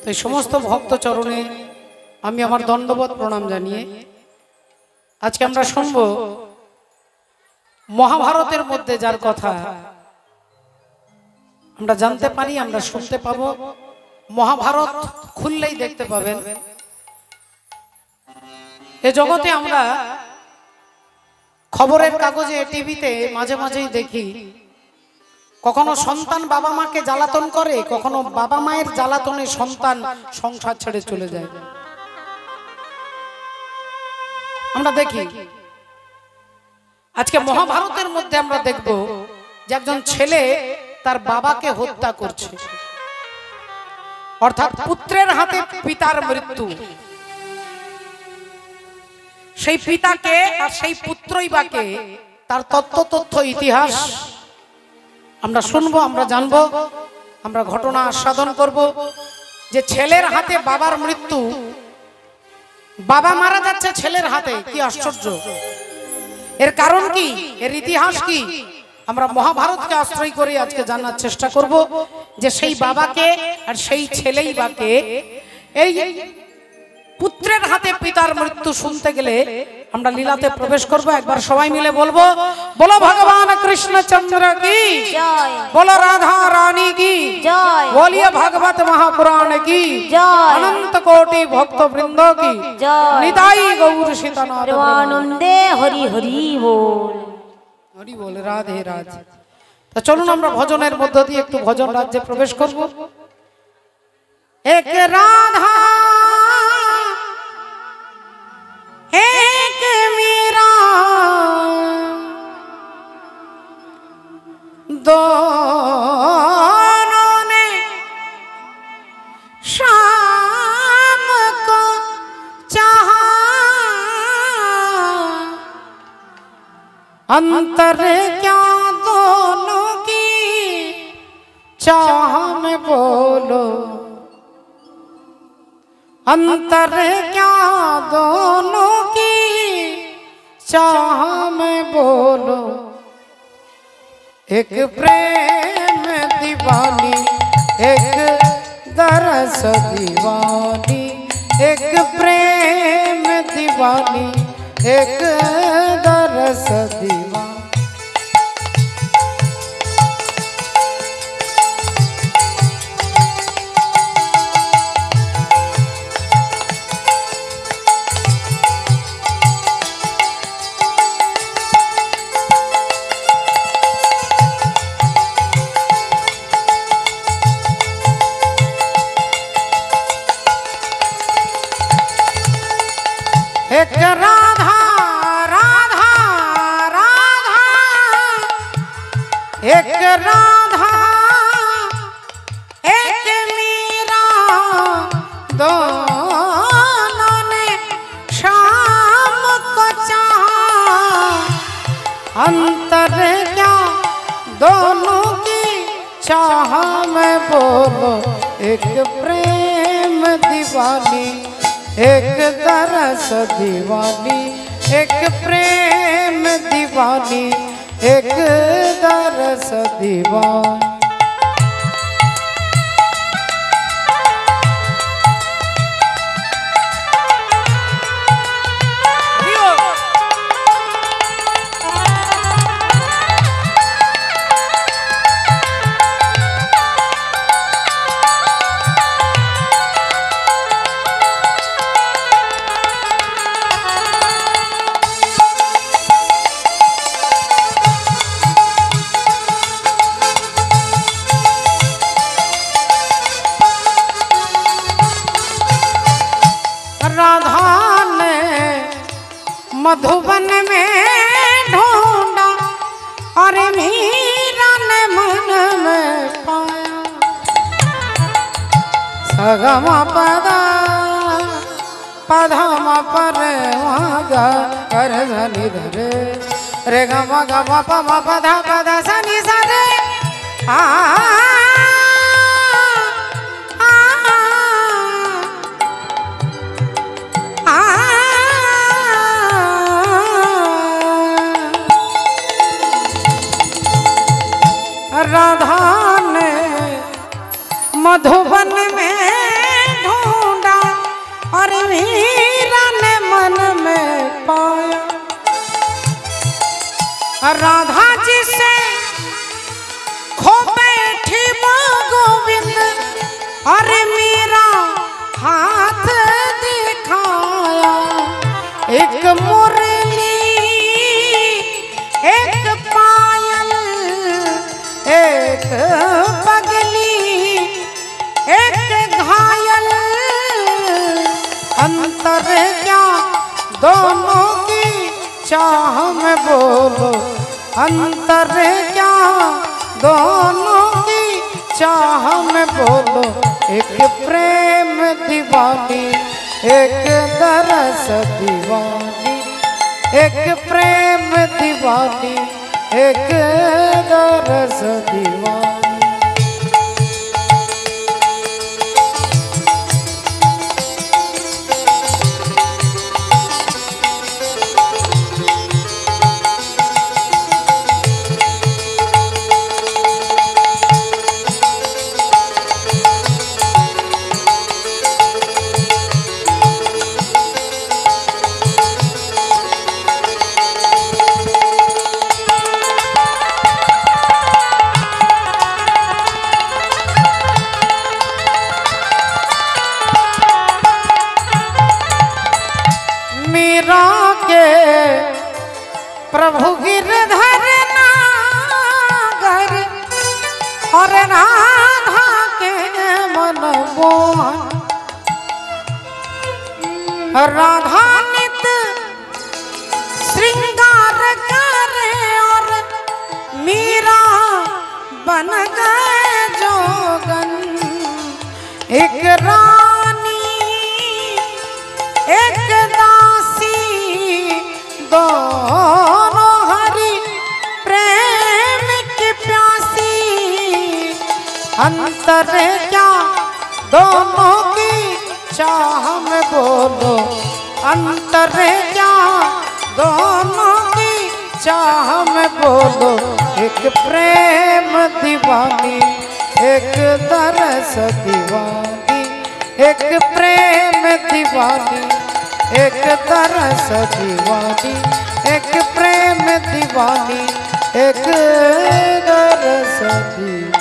तो समस्त भक्त चरणे आमी आमार दंडवत प्रणाम जानिए आज के आमरा शुनबो महाभारतेर मध्य जार कथा आमरा जानते पारी आमरा शुनते पाबो महाभारत खुललेई देखते पाबेन ए जगते आमरा खबरेर कागजे टीवीते माझे माझेई देखी कखनो सन्तान बाबा मा के जालातन करे कखनो बाबा मायेर जालातने सन्तान संसार छेड़े चले जाए আমরা দেখি আজকে মহাভারতের মধ্যে আমরা দেখব যে একজন ছেলে তার বাবাকে হত্যা করছে অর্থাৎ পুত্রের হাতে পিতার মৃত্যু সেই পিতাকে আর সেই পুত্রই বাকে তার তথ্য ইতিহাস আমরা শুনবো আমরা জানবো আমরা ঘটনা আস্বাদন করব যে ছেলের হাতে বাবার মৃত্যু बाबा मारा जाच्छे छेलेर हाथे कि आश्चर्य एर कारण की एर इतिहास की आमरा महाभारत के आश्रय करे आज के जानना चेष्टा करब जे सेई बाबाके आर सेई छेलेई बाके एई पुत्रेर हाथे पितार मृत्यु सुनते गेले आमरा लीलाते प्रवेश करब एकबार सबाई मिले बोलबो बोलो भगवान कृष्णचंद्र की जय बोलो राधा रानी की जय बोलिए भागवत महापुराण की जय अनंत कोटि भक्त वृंद की जय निताई गौर सीतानाथ आनंदे हरि हरि बोल राधे राधे तो चलुन आमरा भजनेर मध्य दिये एकटु भजन राज्ये प्रवेश करब एक राधा एक मीरा दोनों ने शाम को चाहा अंतर क्या दोनों की चाह में बोलो अंतर क्या दोनों की चाह में बोलो एक प्रेम दीवानी एक दरस दीवानी एक प्रेम दीवानी एक दरस दीवानी एक राधा राधा राधा एक राधा एक मीरा दोनों ने शाम को चाहा अंतर क्या दोनों की चाह में बोलो एक प्रेम दीवानी एक दरस दीवानी एक प्रेम दीवानी एक दरस दीवानी राधा ने मधुबन में ढूंढा और मीरा ने मन में पाया सगम पदा पधम पर कर धनि धरे रे गम गम पम पधा पद सनि सरे राधा ने मधुबन में अंतर क्या दोनों की चाह में बोलो, अंतर क्या दोनों की चाह में बोलो। एक प्रेम दीवानी एक दरस दीवानी, एक प्रेम दीवानी एक दरस दीवानी। प्रभु गिरधर नागर और राधा के मन मोहन, राधा नित श्रृंगार करे और मीरा बन गए जोगन। एक रानी एक दासी दोनों हरि प्रेम की प्यासी। अंतर क्या दोनों की चाह में बोलो, अंतर क्या दोनों की चाह में बोलो। एक प्रेम दीवानी एक दरस दीवानी, एक प्रेम दीवानी एक दरस दीवानी, एक प्रेम दीवानी एक दरस दीवानी।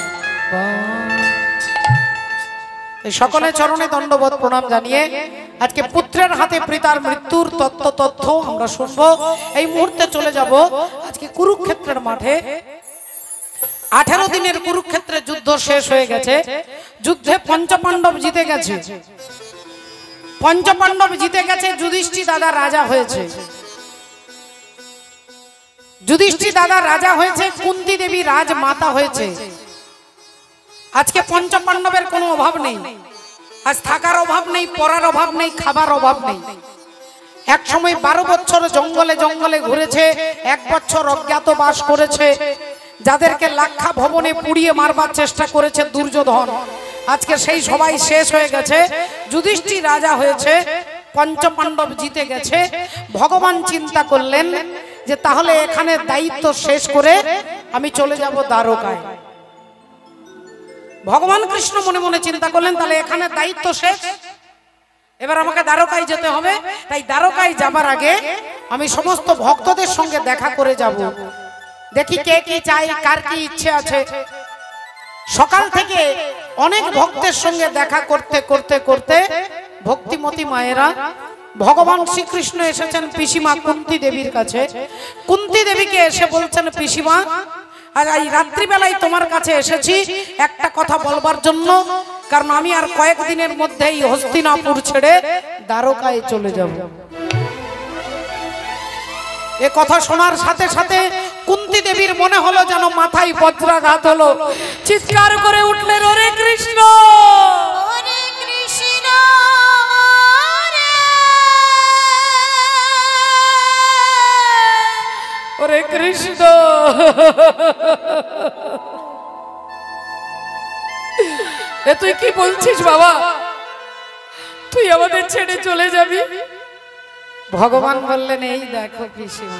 সকলে চরণে দণ্ডবোধ প্রণাম জানিয়ে আজকে পুত্রের হাতে পিতার মৃত্যুর তথ্য আমরা শুনবো। এই মুহূর্তে চলে যাব আজকে কুরুক্ষেত্রের মাঠে। 18 দিনের কুরুক্ষেত্রে যুদ্ধ শেষ হয়ে গেছে। যুদ্ধে পঞ্চপাণ্ডব জিতে গেছে, পঞ্চপাণ্ডব জিতে গেছে। যুধিষ্ঠির দাদা রাজা হয়েছে, যুধিষ্ঠির দাদা রাজা হয়েছে, কুন্তী দেবী রাজমাতা হয়েছে। আজকে পঞ্চপাণ্ডবের কোনো অভাব নেই, আজ থাকার অভাব নেই, পড়ার অভাব নেই, খাবার অভাব নেই। এক সময় 12 বছর জঙ্গলে জঙ্গলে ঘুরেছে, 1 বছর অজ্ঞাতবাস করেছে, যাদেরকে লাক্ষা ভবনে পুড়িয়ে মারবার চেষ্টা করেছে দুর্যোধন। আজকে সেই সবাই শেষ হয়ে গেছে, যুধিষ্ঠির রাজা হয়েছে, পঞ্চপাণ্ডব জিতে গেছে। ভগবান চিন্তা করলেন যে তাহলে এখানে দায়িত্ব শেষ করে আমি চলে যাব দ্বারকায়। ভগবান কৃষ্ণ মনে মনে চিন্তা করলেন তাহলে এখানে দায়িত্ব শেষ, এবার আমাকে দ্বারকায় যেতে হবে। তাই দ্বারকায় যাবার আগে আমি সমস্ত ভক্তদের সঙ্গে দেখা করে যাব, দেখি কে কি চাই, কার কি ইচ্ছে আছে। সকাল থেকে অনেক ভক্তের সঙ্গে দেখা করতে করতে করতে ভক্তিমতী মায়েরা ভগবান শ্রীকৃষ্ণ এসেছেন পিসিমা কুন্তী দেবীর কাছে। কুন্তী দেবীকে এসে বলছেন, পিসিমা আর এই রাত্রিবেলায় তোমার কাছে এসেছি একটা কথা বলবার জন্য, কারণ আমি আর কয়েকদিনের মধ্যেই হস্তিনাপুর ছেড়ে দ্বারকায় চলে যাব। এ কথা শোনার সাথে সাথে কুন্তী দেবীর মনে হলো যেন মাথায় বজ্রাঘাত হলো, চিৎকার করে উঠলেন, ওরে কৃষ্ণ, ওরে কৃষ্ণ, ওরে কৃষ্ণ। এ তুই কি বলছিস বাবা, তুই আমাদের ছেড়ে চলে যাবি? ভগবান বললেন, এই দেখো পিসিমা।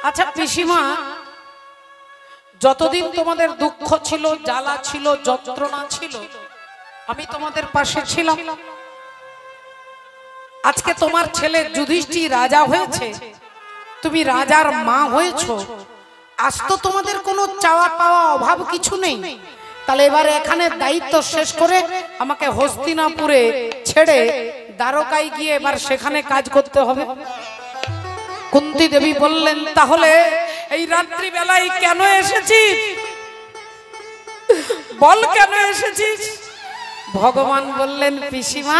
আচ্ছা পিসিমা, যতদিন তোমাদের দুঃখ ছিল, জ্বালা ছিল, যন্ত্রণা ছিল, আমি তোমাদের পাশে ছিলাম। আজকে তোমার ছেলে যুধিষ্ঠির রাজা হয়েছে, তুমি রাজার মা হয়েছো, আজ তো তোমাদের কোনো চাওয়া পাওয়া অভাব কিছু নেই। তাহলে এবারে এখানে দায়িত্ব শেষ করে আমাকে হস্তিনাপুরে ছেড়ে দ্বারকায় গিয়ে এবার সেখানে কাজ করতে হবে। কুন্তী দেবী বললেন, তাহলে এই রাত্রি বেলায় কেন এসেছিস? বল কেন এসেছিস? ভগবান বললেন পিসিমা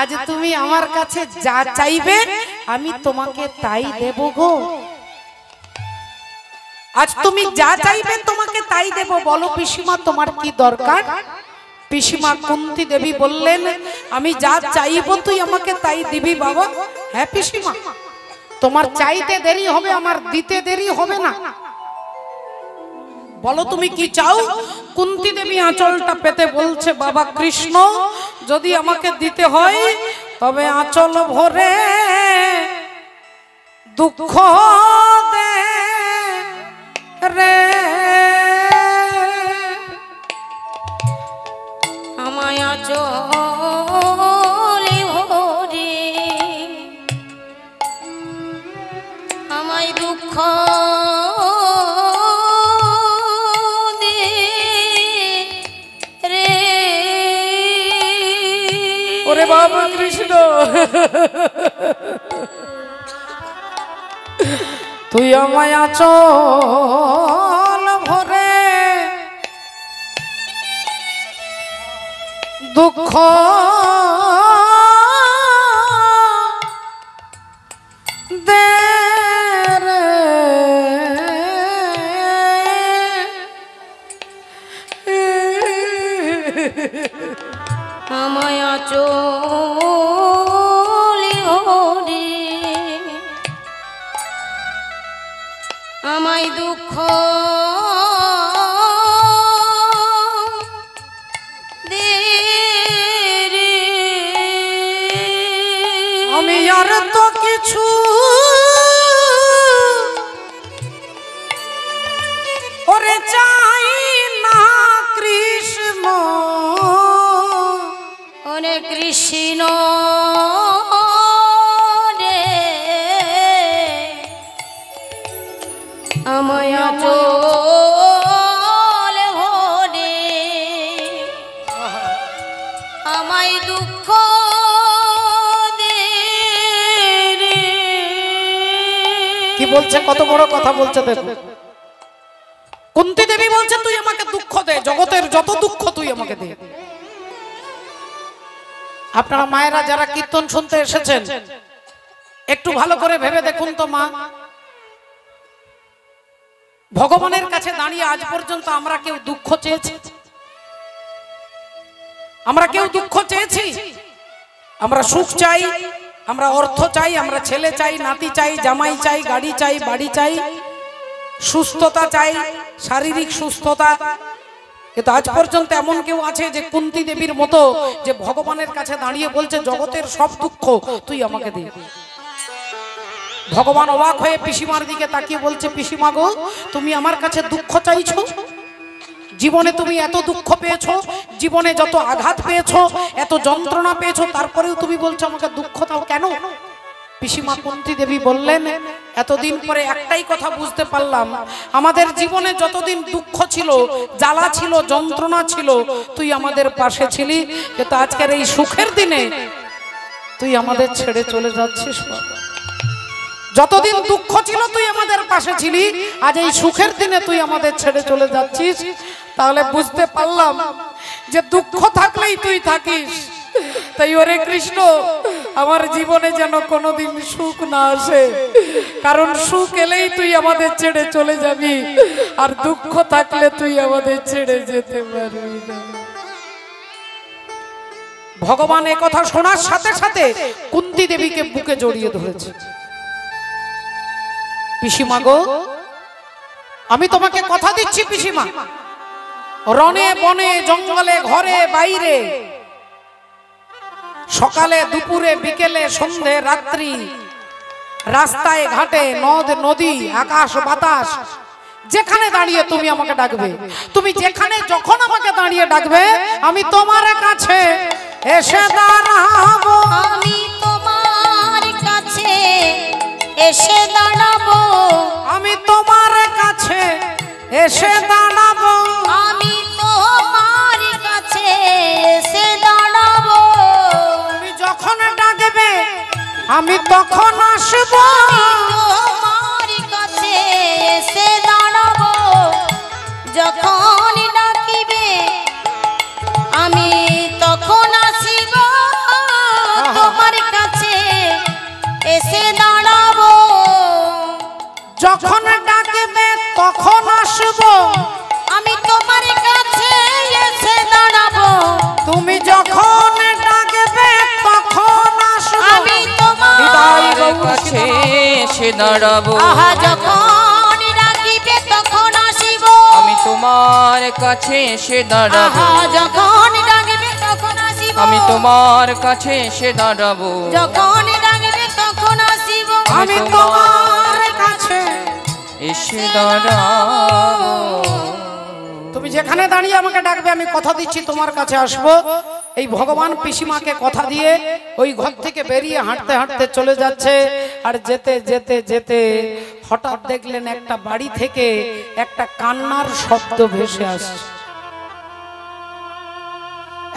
আজ তুমি আমার কাছে যা চাইবে আমি তোমাকে তাই দেব গো। আজ তুমি যা চাইবে তোমাকে তাই দেব। বলো পিসিমা তোমার কি দরকার? পিসিমা কুন্তী দেবী বললেন আমি যা চাইবো তুই আমাকে তাই দিবি বাবা। হ্যাঁ পিসিমা, তোমার চাইতে দেরি হবে, আমার দিতে দেরি হবে না। বলো তুমি কি চাও? কুন্তী দেবী আঁচলটা পেতে বলছে বাবা কৃষ্ণ যদি আমাকে দিতে হয় তবে আঁচল ভরে দুঃখ দে রে, আমায় আঁচলে ভরে আমায় দুঃখ দে রে। ওরে বাবা কৃষ্ণ তুই আমায় আঁচল ভরে দুঃখ দে রে, আমায় আঁচলে ভরে আমায় দুঃখ দে রে। আমি আর তো কিছু ওরে চাই না কৃষ্ণ, ওরে কৃষ্ণ রে আমায় আঁচলে ভরে আমায় দুঃখ দে রে। কি বলছে, কত বড় কথা বলছে দেখো। কুন্তী দেবী বলছে তুই আমাকে দুঃখ দে, জগতের যত দুঃখ তুই আমাকে দে। আপনারা মায়েরা যারা কীর্তন শুনতে এসেছেন একটু ভালো করে ভেবে দেখুন তো মা, ভগবানের কাছে দাঁড়িয়ে আজ পর্যন্ত আমরা কেউ দুঃখ চেয়েছি? আমরা কেউ দুঃখ চেয়েছি? আমরা সুখ চাই, আমরা অর্থ চাই, আমরা ছেলে চাই, নাতি চাই, জামাই চাই, গাড়ি চাই, বাড়ি চাই, সুস্থতা চাই, শারীরিক সুস্থতা। কিন্তু আজ পর্যন্ত এমন কেউ আছে যে কুন্তী দেবীর মতো যে ভগবানের কাছে দাঁড়িয়ে বলছে জগতের সব দুঃখ তুই আমাকে দে? ভগবান অবাক হয়ে পিসিমার দিকে তাকিয়ে বলছে পিসিমা গো তুমি আমার কাছে দুঃখ চাইছো? জীবনে তুমি এত দুঃখ পেয়েছো, জীবনে যত আঘাত পেয়েছো, এত যন্ত্রণা পেয়েছো, তারপরেও তুমি বলছো আমাকে দুঃখ দাও কেন? পিসিমা কুন্তী দেবী বললেন এতদিন পরে একটাই কথা বুঝতে পারলাম, আমাদের জীবনে যতদিন দুঃখ ছিল, জ্বালা ছিল, যন্ত্রণা ছিল, তুই আমাদের পাশে ছিলি, কিন্তু আজকের এই সুখের দিনে তুই আমাদের ছেড়ে চলে যাচ্ছিস। যতদিন দুঃখ ছিল তুই আমাদের পাশে ছিলি, আজ এই সুখের দিনে তুই আমাদের ছেড়ে চলে যাচ্ছিস। তাহলে বুঝতে পারলাম যে দুঃখ থাকলেই তুই থাকিস। তাই ওরে কৃষ্ণ আমার জীবনে যেন কোনোদিন সুখ না আসে, কারণ সুখ এলেই তুই আমাদের ছেড়ে চলে যাবি, আর দুঃখ থাকলে তুই আমাদের ছেড়ে যেতে পারবি না। ভগবান এই কথা শোনার সাথে সাথে কুন্তী দেবীকে বুকে জড়িয়ে ধরেছে। পিসিমা গো আমি তোমাকে কথা দিচ্ছি পিসিমা, রণে বনে জঙ্গলে ঘরে বাইরে, সকালে দুপুরে বিকেলে সন্ধে রাত্রি, রাস্তায় ঘাটে নদ নদী আকাশ বাতাস, যেখানে দাঁড়িয়ে তুমি আমাকে ডাকবে, তুমি যেখানে যখন আমাকে দাঁড়িয়ে ডাকবে আমি তোমার কাছে এসে দাঁড়াবো, আমি তোমার কাছে এসে দাঁড়াবো, আমি তোমার কাছে এসে দাঁড়াবো, আমি তোমার কাছে এসে দাঁড়াবো, তুমি যখন ডাকবে আমি তখন আসবো, তোমার কাছে এসে দাঁড়াবো, যখন ডাকিবে আমি তখন যখন ডাকবে তখন আসবো, আমি তোমার কাছে এসে দাঁড়াবো। তুমি যখন ডাকবে তখন আসবো, আমি তোমার কাছে এসে দাঁড়াবো। আহা যখন ডাকিবে তখন আসিব। আমি তোমার কাছে এসে দাঁড়াবো। আহা যখন ডাকবে তখন আসিব। আমি তোমার কাছে এসে দাঁড়াবো। যখন ডাকবে তখন আসিব। আমি তোমার কাছে এসে দাঁড়াবো। তুমি যেখানে দাঁড়িয়ে আমাকে ডাকবে আমি কথা দিচ্ছি তোমার কাছে আসবো। এই ভগবান পিসিমাকে কথা দিয়ে ওই ঘর থেকে বেরিয়ে হাঁটতে হাঁটতে চলে যাচ্ছে। আর যেতে যেতে যেতে হঠাৎ দেখলেন একটা বাড়ি থেকে একটা কান্নার শব্দ ভেসে আসছে।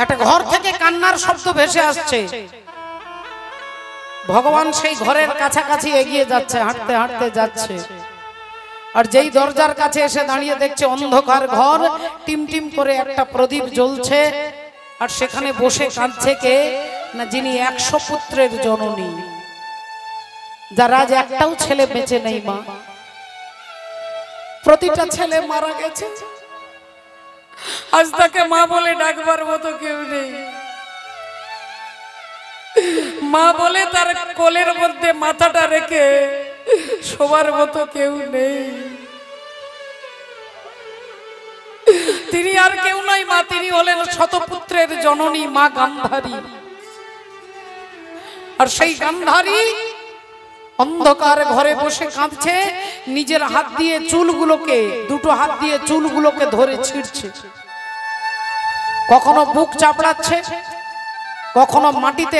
একটা ঘর থেকে কান্নার শব্দ ভেসে আসছে। ভগবান সেই ঘরের কাছাকাছি এগিয়ে যাচ্ছে, হাঁটতে হাঁটতে যাচ্ছে। আর যেই দরজার কাছে এসে দাঁড়িয়ে দেখছে অন্ধকার ঘর, টিম টিম করে একটা প্রদীপ জ্বলছে। আর সেখানে বসে কাঁদছে কে না, যিনি 100 পুত্রের জননী, যার আজ একটাও ছেলে বেঁচে নেই। মা, প্রতিটা ছেলে মারা গেছে, আজ তাকে মা বলে ডাকবার মতো কেউ নেই। মা বলে তার কোলের মধ্যে মাথাটা রেখে সবার মতো কেউ নেই। তিনি আর কেউ নয় মা, তিনি হলেন শতপুত্রের জননী মা গান্ধারী। আর সেই গান্ধারী অন্ধকার ঘরে বসে কাঁদছে, নিজের হাত দিয়ে চুলগুলোকে, দুটো হাত দিয়ে চুলগুলোকে ধরে ছিঁড়ছে। কখনো বুক চাপড়াচ্ছে, কখনো মাটিতে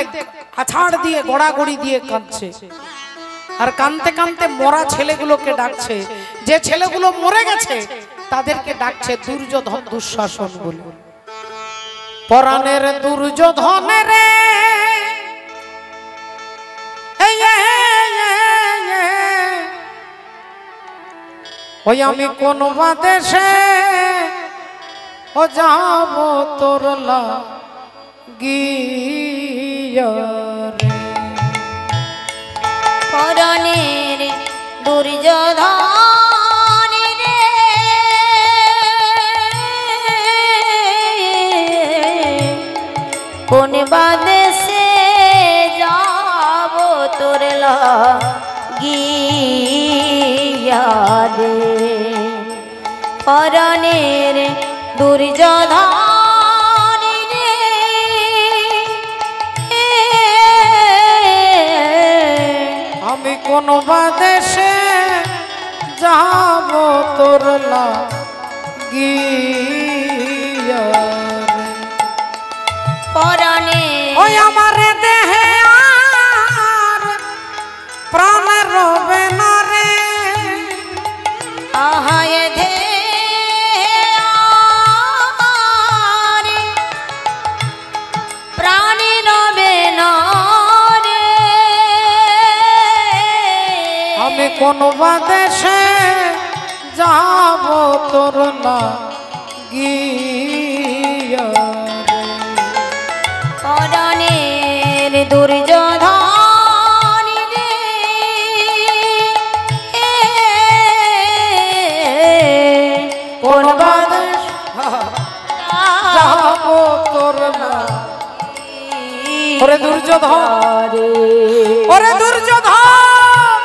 আছাড় দিয়ে গড়াগড়ি দিয়ে কাঁদছে। আর কাঁদতে কাঁদতে মরা ছেলেগুলোকে ডাকছে। যে ছেলেগুলো মরে গেছে তাদেরকে ডাকছে দুর্যোধন দুঃশাসন বলে। পরাণের দুর্যোধন রে, ওই আমি কোন দেশে ও যাব তোর লাগিয়া রে। পরাণের দুর্যোধন রে, কোন বাদেশে যাব তোর লাগিয়া রে। পরাণের দুর্যোধন রে, আমি কোন দেশে যাব তোর লাগিয়া রে। পরাণে ওই আমার দেহে আর প্রাণ রবে না রে। আহায় ধে প্রাণী রবে না রে। আমি কোন দেশে যাব তোর লাগিয়া রে। পরাণের দুর্যোধন রে, কোন দেশ যাব তোর ওরে দুর্যোধন, ওরে দুর্যোধন,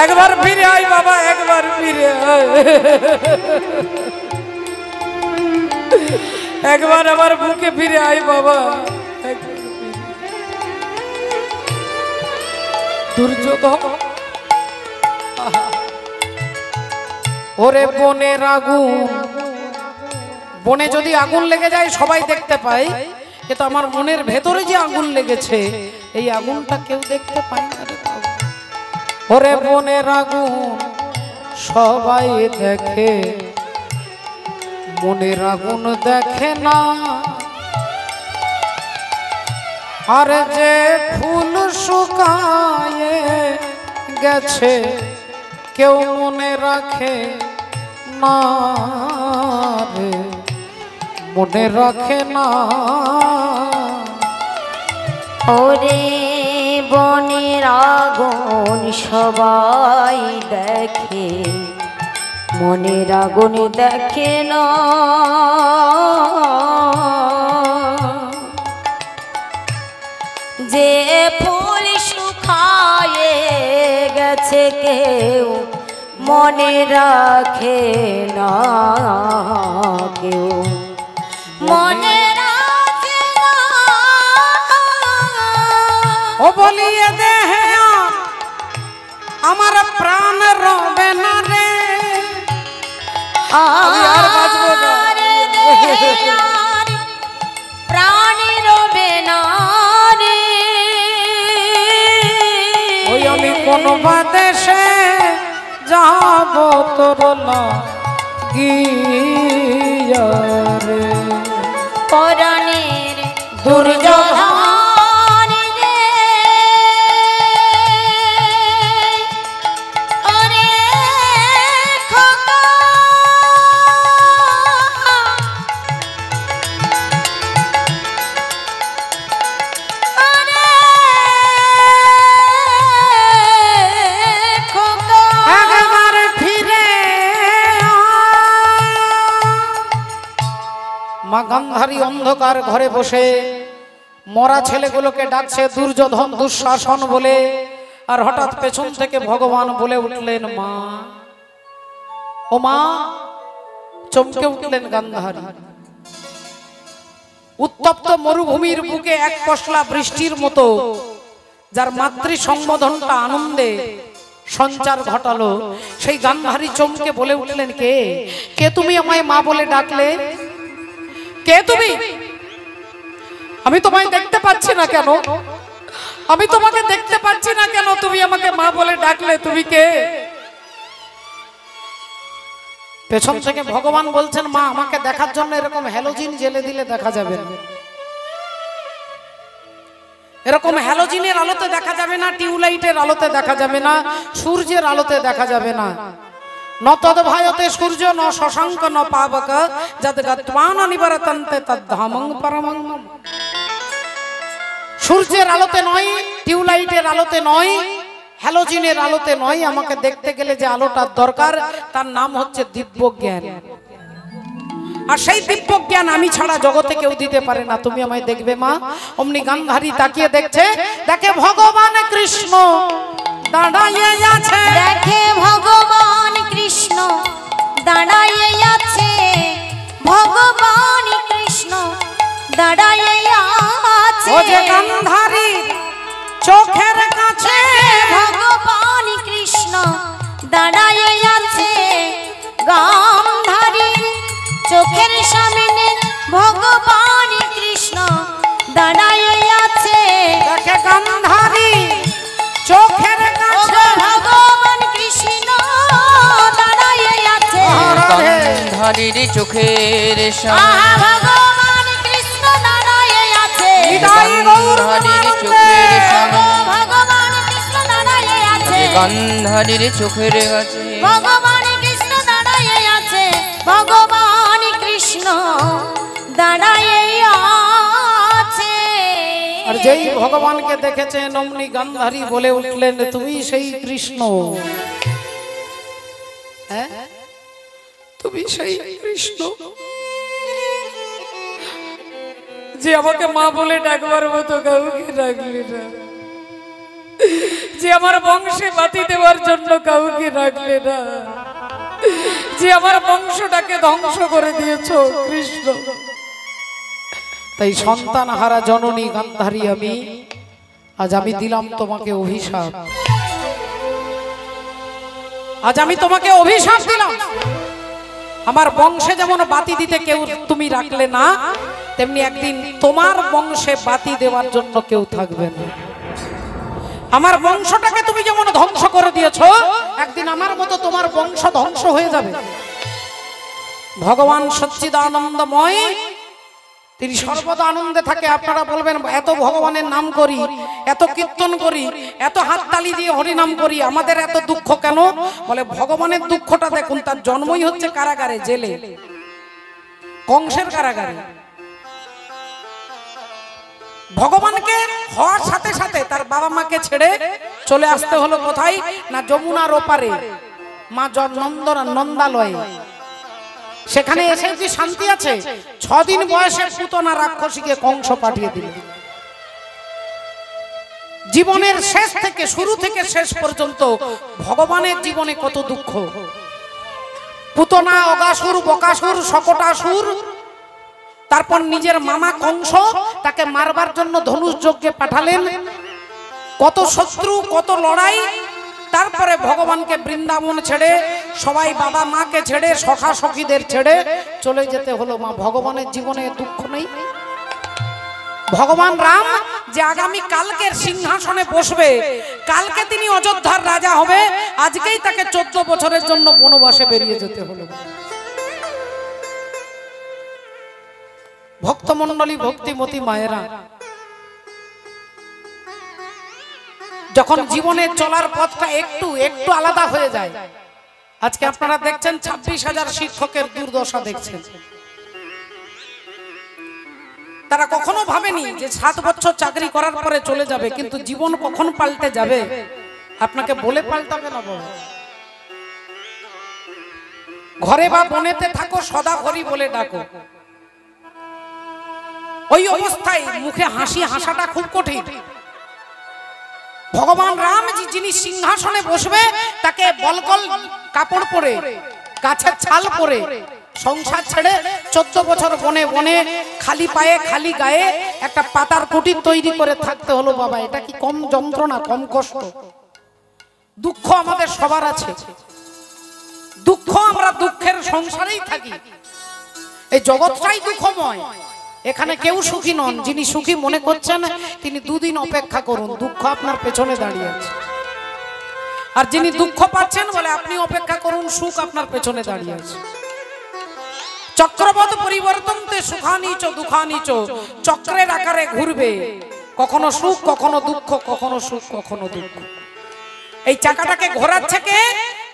একবার ফিরে আয় বাবা, একবার ফিরে আয়, একবার আমার বুকে ফিরে আয় বাবা। দুর্যোধন, ওরে বনের আগুন, বনে যদি আগুন লেগে যায় সবাই দেখতে পায়, কিন্তু আমার মনের ভেতরে যে আগুন লেগেছে এই আগুনটা কেউ দেখতে পায় না রে বাবা। ওরে বনের আগুন সবাই দেখে, মনের আগুন দেখে না। আর যে ফুল শুকায়ে গেছে কেউ মনে রাখে না রে, মনে রাখে না। ওরে বনের আগুন সবাই দেখে, মনের আগুন দেখে না। যে ফুল শুকায়ে গেছে কেউ মনে রাখে না, কেউ মনে রাখে না। ও বলিয়ে দে আমার প্রাণ রবে না রে, আমি আর বাঁচবো না। প্রাণ রবে না রে, ওই আমি কোন দেশে যাব তোর লাগিয়া রে, পরাণের দুর্যোধন রে, ওরে খোকা ওরে খোকা। একবার ফিরে মা গান্ধারী অন্ধকার ঘরে বসে মরা ছেলেগুলোকে ডাকছে দুর্যোধন দুঃশাসন বলে। আর হঠাৎ পেছন থেকে ভগবান বলে উঠলেন মা, ও মা। চমকে উঠলেন গান্ধারী। উত্তপ্ত মরুভূমির বুকে এক পশলা বৃষ্টির মতো যার মাতৃ সম্বোধনটা আনন্দে সঞ্চার ঘটালো, সেই গান্ধারী চমকে বলে উঠলেন, কে কে তুমি আমায় মা বলে ডাকলে? কে তুমি? আমি তোমায় দেখতে পাচ্ছি না কেন? আমি তোমাকে দেখতে পাচ্ছি না কেন? তুমি আমাকে মা বলে ডাকলে, তুমি কে? পেছন থেকে ভগবান বলছেন, মা আমাকে দেখার জন্য এরকম হ্যালোজিন জেলে দিলে দেখা যাবে না, এরকম হ্যালোজিনের আলোতে দেখা যাবে না, টিউবলাইটের আলোতে দেখা যাবে না, সূর্যের আলোতে দেখা যাবে না। ন তদ্ভায়তে সূর্য ন শশাঙ্ক ন পাবক যদ্গত্বান নিবরতন্তে তদ্ধামং পরমং। সূর্যের আলোতে নয়, টিউবলাইটের আলোতে নয়, হ্যালোজিনের আলোতে নয়, আমাকে দেখতে গেলে যে আলোটার দরকার তার নাম হচ্ছে দিব্য জ্ঞান। আর সেই দিব্য জ্ঞান আমি ছাড়া জগতে কেউ দিতে পারে না। তুমি আমায় দেখবে মা। অমনি গান্ধারী তাকিয়ে দেখছে, দেখে ভগবান কৃষ্ণ দাঁড়াইয়ে আছে, দেখে ভগবান কৃষ্ণ দাঁড়াইয়ে আছে, ভগবান কৃষ্ণ দাঁড়াইয়ে আছে। ও যে গান্ধারী চোখের কাছে ভগবান কৃষ্ণ দাঁড়াইয়ে আছে, গান্ধারীর চোখের সামনে ভগবান কৃষ্ণ দাঁড়াইয়ে আছে। দেখে গান্ধারী চোখের কাছে ভগবান কৃষ্ণ দাঁড়াইয়ে আছে, গান্ধারীর চোখের সামনে ভগবান কৃষ্ণ দাঁড়াইয়ে আছে, গান্ধারীর চোখের সামনে ভগবান কৃষ্ণ দাঁড়াইয়ে আছে, গান্ধারীর চোখের কাছে ভগবান কৃষ্ণ দাঁড়াইয়ে আছে, ভগবান কৃষ্ণ দাঁড়াইয়ে আছে। আর যেই ভগবানকে দেখেছেন অমনি গান্ধারী বলে উঠলেন, তুমি সেই কৃষ্ণ। হ্যাঁ, তুমি সেই কৃষ্ণ যে আমাকে মা বলে ডাকবার মতো কাউকে ডাকলি না, যে আমার বংশে বাতি দেওয়ার জন্য কাউকে ডাকলে না, যে আমার বংশটাকে ধ্বংস করে দিয়েছো কৃষ্ণ। তাই সন্তান হারা জননী গান্ধারী আমি, আজ আমি দিলাম তোমাকে অভিশাপ, আজ আমি তোমাকে অভিশাপ দিলাম। আমার বংশে যেমন বাতি দিতে কেউ তুমি রাখলে না, তেমনি একদিন তোমার বংশে বাতি দেওয়ার জন্য কেউ থাকবে না। আমার বংশটাকে তুমি যেমন ধ্বংস করে দিয়েছো, একদিন আমার মতো তোমার বংশ ধ্বংস হয়ে যাবে। ভগবান সচ্চিদানন্দময়, তিনি সর্বদা আনন্দে থাকে। আপনারা বলবেন, এত ভগবানের নাম করি, এত কীর্তন করি, এত হাততালি দিয়ে হরিনাম করি, আমাদের এত দুঃখ কেন? বলে ভগবানের দুঃখটা দেখুন, তার জন্মই হচ্ছে কারাগারে, জেলে, কংসের কারাগারে। ভগবানকে হওয়ার সাথে সাথে তার বাবা মাকে ছেড়ে চলে আসতে হলো কোথায় না যমুনার ওপারে মা নন্দালয়ে। সেখানে এসে কি শান্তি আছে? 6 দিন বয়সে পুতনা রাক্ষসীকে কংস পাঠিয়ে দিল। জীবনের শেষ থেকে শুরু থেকে শেষ পর্যন্ত ভগবানের জীবনে কত দুঃখ। পুতনা, অগাসুর, বকাসুর, শকটাসুর, তারপর নিজের মামা কংস তাকে মারবার জন্য ধনুষ যজ্ঞে পাঠালেন। কত শত্রু, কত লড়াই। তারপরে ভগবানকে বৃন্দাবন ছেড়ে, সবাই বাবা মাকে ছেড়ে, সখা সখীদের ছেড়ে চলে যেতে হলো। মা ভগবানের জীবনে দুঃখ নেই? ভগবান রাম যে আগামী কালকের সিংহাসনে বসবে, কালকে তিনি অযোধ্যার রাজা হবে, আজকেই তাকে 14 বছরের জন্য বনবাসে বেরিয়ে যেতে হলো। ভক্তমণ্ডলী, ভক্তিমতী মায়েরা, যখন জীবনের চলার পথটা একটু একটু আলাদা হয়ে যায়। আজকে আপনারা দেখছেন 26,000 শিক্ষকের দুর্দশা দেখছেন। তারা কখনো ভাবেনি যে 7 বছর চাকরি করার পরে চলে যাবে, কিন্তু জীবন কখন পাল্টে যাবে আপনাকে বলে পাল্টাবে না। বাবা, ঘরে বা বনেতে থাকো, সদা হরি বলে ডাকো। ওই অবস্থায় মুখে হাসি হাসাটা খুব কঠিন। ভগবান রাম যিনি সিংহাসনে বসবে, তাকে বলকল কাপড় পরে, গাছের ছাল পরে, সংসার ছেড়ে 14 বছর বনে বনে খালি পায়ে খালি গায়ে একটা পাতার কুটির তৈরি করে থাকতে হলো। বাবা, এটা কি কম যন্ত্রণা, কম কষ্ট? দুঃখ আমাদের সবার আছে। দুঃখ, আমরা দুঃখের সংসারেই থাকি। এই জগৎটাই দুঃখময়। এখানে কেউ সুখী নন। যিনি সুখী মনে করছেন তিনি 2 দিন অপেক্ষা করুন, দুঃখ আপনার পেছনে দাঁড়িয়ে আছে। আর যিনি দুঃখ পাচ্ছেন বলে আপনি অপেক্ষা করুন, সুখ আপনার পেছনে দাঁড়িয়ে আছে। চক্রবৎ পরিবর্তনতে সুখানিচ দুঃখানিচ, চক্রের আকারে ঘুরবে, কখনো সুখ, কখনো দুঃখ, কখনো সুখ, কখনো দুঃখ। এই চাকাটাকে ঘোরাচ্ছে কে?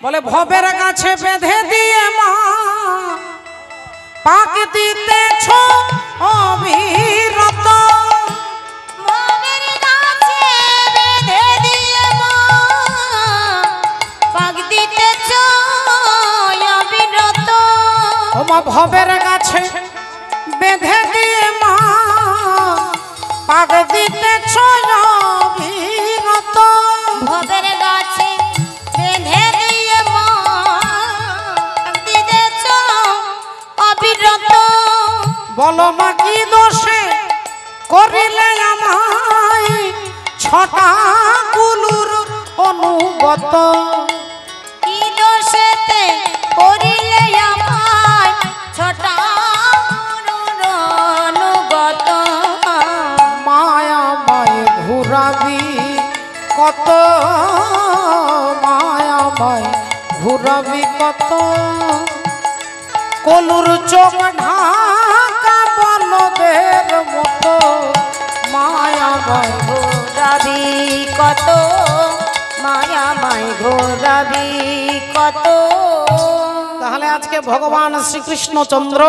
বলে ভবের গাছে বেঁধে দিয়ে মা পাক দিতেছ অবিরত। ভবের গাছে বেঁধে দিয়ে মা পাক দিতেছ অবিরত। ও মা, ভবের গাছে বেঁধে দিয়ে মা পাক দিতেছ অবিরত। ভবের গাছে বেঁধে দিয়ে মা পাক দিতেছ অবিরত। বলো মা, কি দোষে করিলে আমায় 6টা কুলুর অনুগত? কি দোষেতে করিলে আমায় 6টা কুলুর অনুগত? মায়া মায় ঘুরাবি কত, মায়া মায় ঘুরাবি কত, কলুর চোখ ঢাকা বলদের মতো। মায়া মায় ঘোরাবি কত, মায়া মায় ঘোরাবি কত। তাহলে আজকে ভগবান শ্রীকৃষ্ণচন্দ্র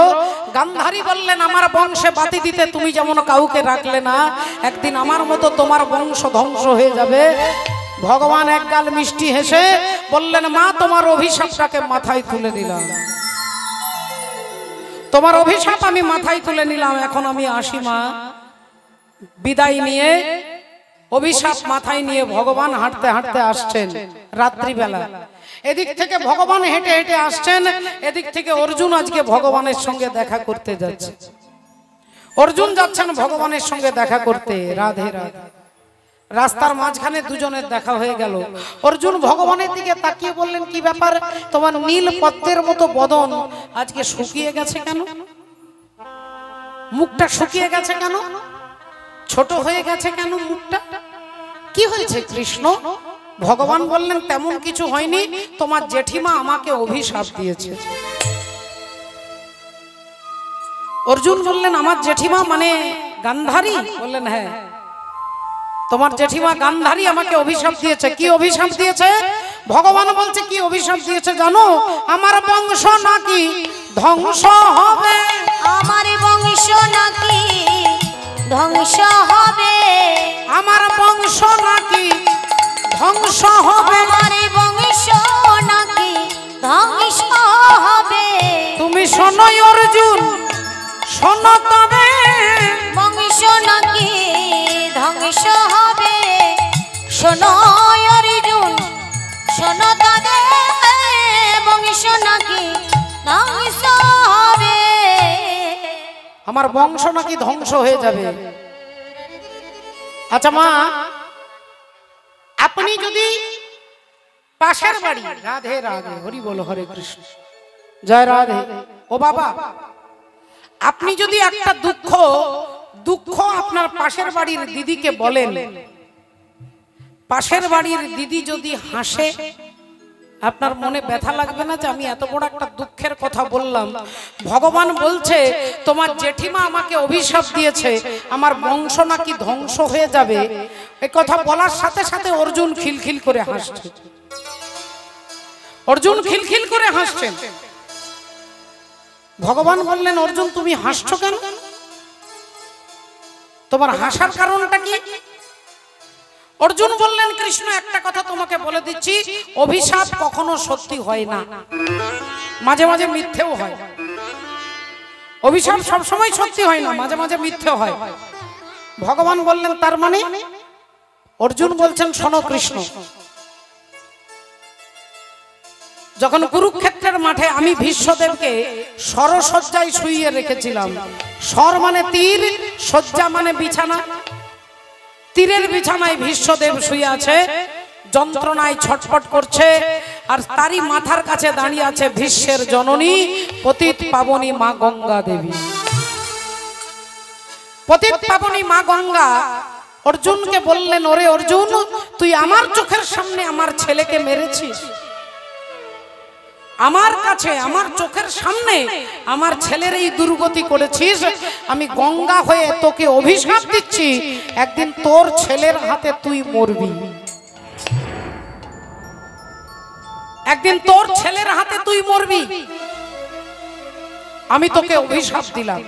গান্ধারী বললেন, আমার বংশে বাতি দিতে তুমি যেমন কাউকে রাখলে না, একদিন আমার মতো তোমার বংশ ধ্বংস হয়ে যাবে। ভগবান একগাল মিষ্টি হেসে বললেন, মা, তোমার অভিশাপটাকে মাথায় তুলে নিলাম। তোমার অভিশাপ আমি মাথায় তুলে নিলাম। এখন আমি আসি মা। বিদায় নিয়ে, অভিশাপ মাথায় নিয়ে ভগবান হাঁটতে হাঁটতে আসছেন রাত্রিবেলা। এদিক থেকে ভগবান হেঁটে হেঁটে আসছেন, এদিক থেকে অর্জুন আজকে ভগবানের সঙ্গে দেখা করতে যাচ্ছে। অর্জুন যাচ্ছেন ভগবানের সঙ্গে দেখা করতে। রাধে রাধে। রাস্তার মাঝখানে দুজনের দেখা হয়ে গেল। অর্জুন ভগবানের দিকে তাকিয়ে বললেন, কি ব্যাপার, তোমার নীল পদ্মের মতো বদন আজকে শুকিয়ে গেছে কেন? মুখটা শুকিয়ে গেছে কেন? ছোট হয়ে গেছে কেন মুখটা? কি হয়েছে কৃষ্ণ? ভগবান বললেন, তেমন কিছু হয়নি, তোমার জেঠিমা আমাকে অভিশাপ দিয়েছে। অর্জুন বললেন, আমার জেঠিমা মানে গান্ধারী? বললেন, হ্যাঁ, তোমার জেঠিমা গান্ধারী আমাকে অভিশাপ দিয়েছে। কি অভিশাপ দিয়েছে? ভগবান বলছে, কি অভিশাপ দিয়েছে জানো? আমার বংশ নাকি ধ্বংস হবে। আমার বংশ নাকি ধ্বংস হবে। ধ্বংস হবে, আমার বংশ নাকি ধ্বংস হবে। তুমি শোনো অর্জুন শোনো তবে, বংশ নাকি ধ্বংস হবে। শোনো অর্জুন শোনো তবে, বংশ নাকি ধ্বংস হবে। আমার বংশ নাকি ধ্বংস হয়ে যাবে। আচ্ছা মা, আপনি যদি পাশের বাড়ি, রাধে রাধে, হরি বল, হরে কৃষ্ণ, জয় রাধে। ও বাবা, আপনি যদি একটা দুঃখ আপনার পাশের বাড়ির দিদিকে বলেন, পাশের বাড়ির দিদি যদি হাসে, আপনার মনে ব্যথা লাগবে না যে আমি এত বড় একটা দুঃখের কথা বললাম? ভগবান বলছে তোমার জেঠিমা আমাকে অভিশাপ দিয়েছে, আমার বংশ নাকি ধ্বংস হয়ে যাবে। এই কথা বলার সাথে সাথে অর্জুন খিলখিল করে হাসছে। অর্জুন খিলখিল করে হাসছেন। ভগবান বললেন, অর্জুন তুমি হাসছো কেন? তোমার হাসার কারণটা কি? অর্জুন বললেন, কৃষ্ণ একটা কথা তোমাকে বলে দিচ্ছি, অভিশাপ কখনো সত্যি হয় না, মাঝে মাঝে মিথ্যেও হয়। অভিশাপ সবসময় সত্যি হয় না, মাঝে মাঝে মিথ্যে হয়। ভগবান বললেন তার মানে? অর্জুন বলছেন, শোনো কৃষ্ণ, যখন কুরুক্ষেত্রের মাঠে আমি ভীষ্মদেবকে সরসজ্জায় শুইয়ে রেখেছিলাম, সর মানে তীর, সজ্জা মানে বিছানা, তীরের বিছানায় ভীষ্মদেব শুয়ে আছে, যন্ত্রণায় ছটফট করছে, আর তারই মাথার কাছে দাঁড়িয়ে আছে ভীষ্মের জননী পতিত পাবনী মা গঙ্গা দেবী। পতিত পাবনী মা গঙ্গা অর্জুনকে বললেন, ওরে অর্জুন, তুই আমার চোখের সামনে আমার ছেলেকে মেরেছিস, আমার কাছে আমার চোখের সামনে আমার ছেলের এই দুর্গতি করেছিস। আমি গঙ্গা হয়ে তোকে অভিশাপ দিচ্ছি, একদিন তোর ছেলের হাতে তুই মরবি, একদিন তোর ছেলের হাতে তুই মরবি, আমি তোকে অভিশাপ দিলাম।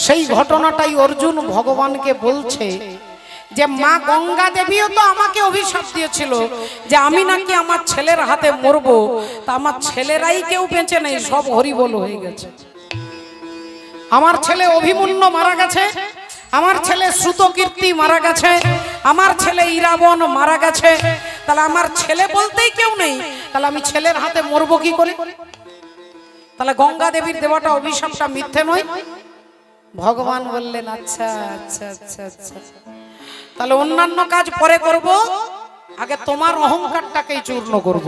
সেই ঘটনাটাই অর্জুন ভগবানকে বলছে যে মা গঙ্গা দেবীও তো আমাকে অভিশাপ দিয়েছিল যে আমি নাকি আমার ছেলের হাতে মরবো, তা আমার ছেলেরাই কেউ বেঁচে নেই, সব হরিবোল হয়ে গেছে। আমার ছেলে অভিমন্যু মারা গেছে, আমার ছেলে শ্রুতকীর্তি মারা গেছে, আমার ছেলে ইরাবণ মারা গেছে, তাহলে আমার ছেলে বলতেই কেউ নেই, তাহলে আমি ছেলের হাতে মরবো কি করে? তাহলে গঙ্গা দেবীর দেওয়াটা অভিশাপটা মিথ্যে নয়? ভগবান বললেন, আচ্ছা আচ্ছা আচ্ছা আচ্ছা, তাহলে অন্যান্য কাজ পরে করব, আগে তোমার অহংকারটাকেই চূর্ণ করব,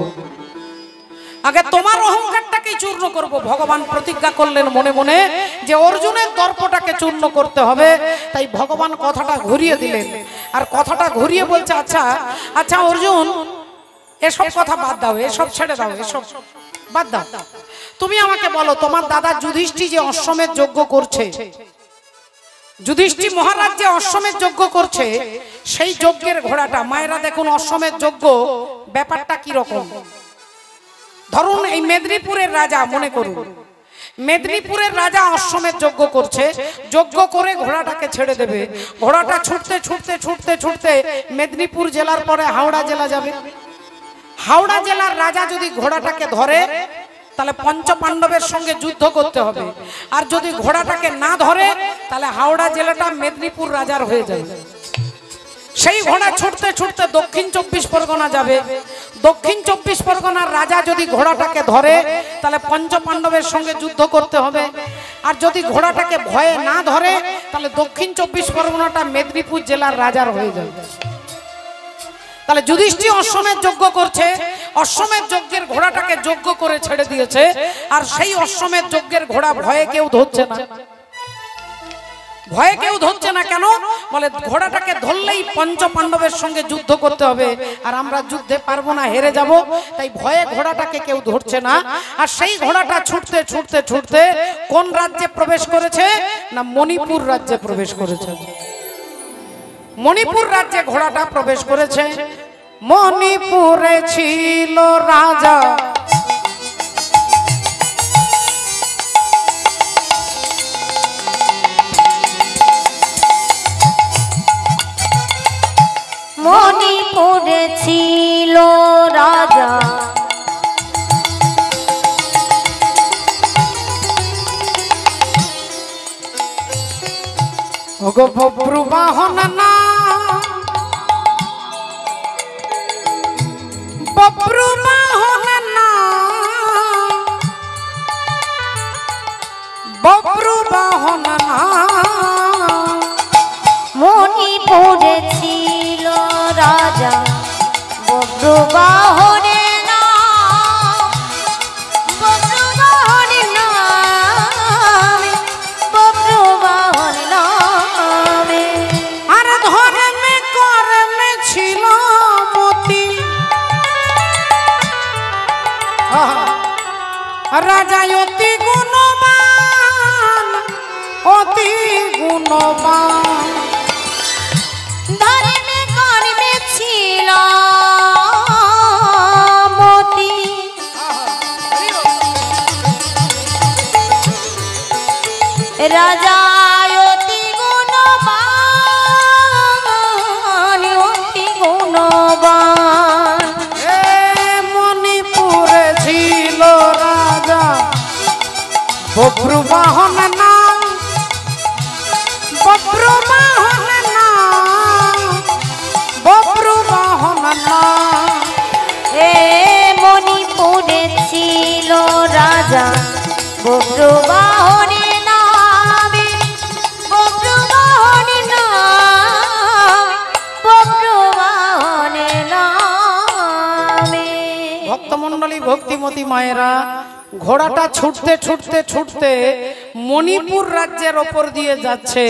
আগে তোমার অহংকারটাকেই চূর্ণ করব। ভগবান প্রতিজ্ঞা করলেন মনে মনে যে অর্জুনের দর্পটাকে চূর্ণ করতে হবে। তাই ভগবান কথাটা ঘুরিয়ে দিলেন, আর কথাটা ঘুরিয়ে বলছে, আচ্ছা আচ্ছা অর্জুন, এসব কথা বাদ দাও, এসব ছেড়ে দাও, এসব বাদ দাও, তুমি আমাকে বলো, তোমার দাদা যুধিষ্ঠির যে অশ্বমেধ যজ্ঞ করছে, যুধিষ্ঠির মহারাজ যে অশ্বমেধ যজ্ঞ করছে, সেই যজ্ঞের ঘোড়াটা, মায়েরা দেখুন অশ্বমেধ যজ্ঞ ব্যাপারটা কি রকম। ধরুন এই মেদিনীপুরের রাজা, মনে করুন মেদিনীপুরের রাজা অশ্বমেধ যজ্ঞ করছে, যজ্ঞ করে ঘোড়াটাকে ছেড়ে দেবে, ঘোড়াটা ছুটতে ছুটতে ছুটতে ছুটতে মেদিনীপুর জেলার পরে হাওড়া জেলা যাবে। হাওড়া জেলার রাজা যদি ঘোড়াটাকে ধরে, তাহলে পঞ্চ পাণ্ডবের সঙ্গে যুদ্ধ করতে হবে, আর যদি ঘোড়াটাকে না ধরে, তাহলে হাওড়া জেলাটা মেদিনীপুর রাজার হয়ে যাবে। সেই ঘোড়া ছুটতে ছুটতে দক্ষিণ 24 পরগনা যাবে, দক্ষিণ 24 পরগনার রাজা যদি ঘোড়াটাকে ধরে, তাহলে পঞ্চ পাণ্ডবের সঙ্গে যুদ্ধ করতে হবে, আর যদি ঘোড়াটাকে ভয়ে না ধরে, তাহলে দক্ষিণ 24 পরগনাটা মেদিনীপুর জেলার রাজার হয়ে যাবে। তাহলে যুধিষ্ঠির অশ্বমেধ যজ্ঞ করছে, অশ্বমেধ যজ্ঞের ঘোড়াটাকে যজ্ঞ করে ছেড়ে দিয়েছে, আর সেই অশ্বমেধ যজ্ঞের ঘোড়া ভয়ে কেউ ধরছে না। ভয়ে কেউ ধরছে না কেন? বলে ঘোড়াটাকে ধরলেই পঞ্চ পাণ্ডবের সঙ্গে যুদ্ধ করতে হবে, আর আমরা যুদ্ধে পারবো না, হেরে যাব, তাই ভয়ে ঘোড়াটাকে কেউ ধরছে না। আর সেই ঘোড়াটা ছুটতে ছুটতে ছুটতে কোন রাজ্যে প্রবেশ করেছে? না মণিপুর রাজ্যে প্রবেশ করেছে। মণিপুর রাজ্যে ঘোড়াটা প্রবেশ করেছে। মণিপুরে ছিল রাজা মণি পড়েছিল রাজা ওগো বব্রু বাহন না বব্রু বাহন না বব্রু বাহন না মনি পড়েছিল রাজা বব্রু বাহনে না বব্রু বাহনে নামে বব্রু বাহন নামে আর ধর্মে কর্মে ছিল মতি রাজা অতি গুণবান অতি গুণবান ধর্মে কর্মে ছিল মতি রাজা অতি গুণবান অতি গুণবান এ মণিপুরে ছিল রাজা বব্রু বাহন না বব্রু বাহন না বব্রু বাহন না এ মণিপুরে ছিল রাজা বব্রু বাহনে নামে বব্রু বাহনে বব্রু বাহনে নামে ভক্তমণ্ডলী ভক্তিমতী মায়েরা ঘোড়াটা ছুটতে ছুটতে ছুটতে মণিপুর রাজ্যের ওপর দিয়ে যাচ্ছে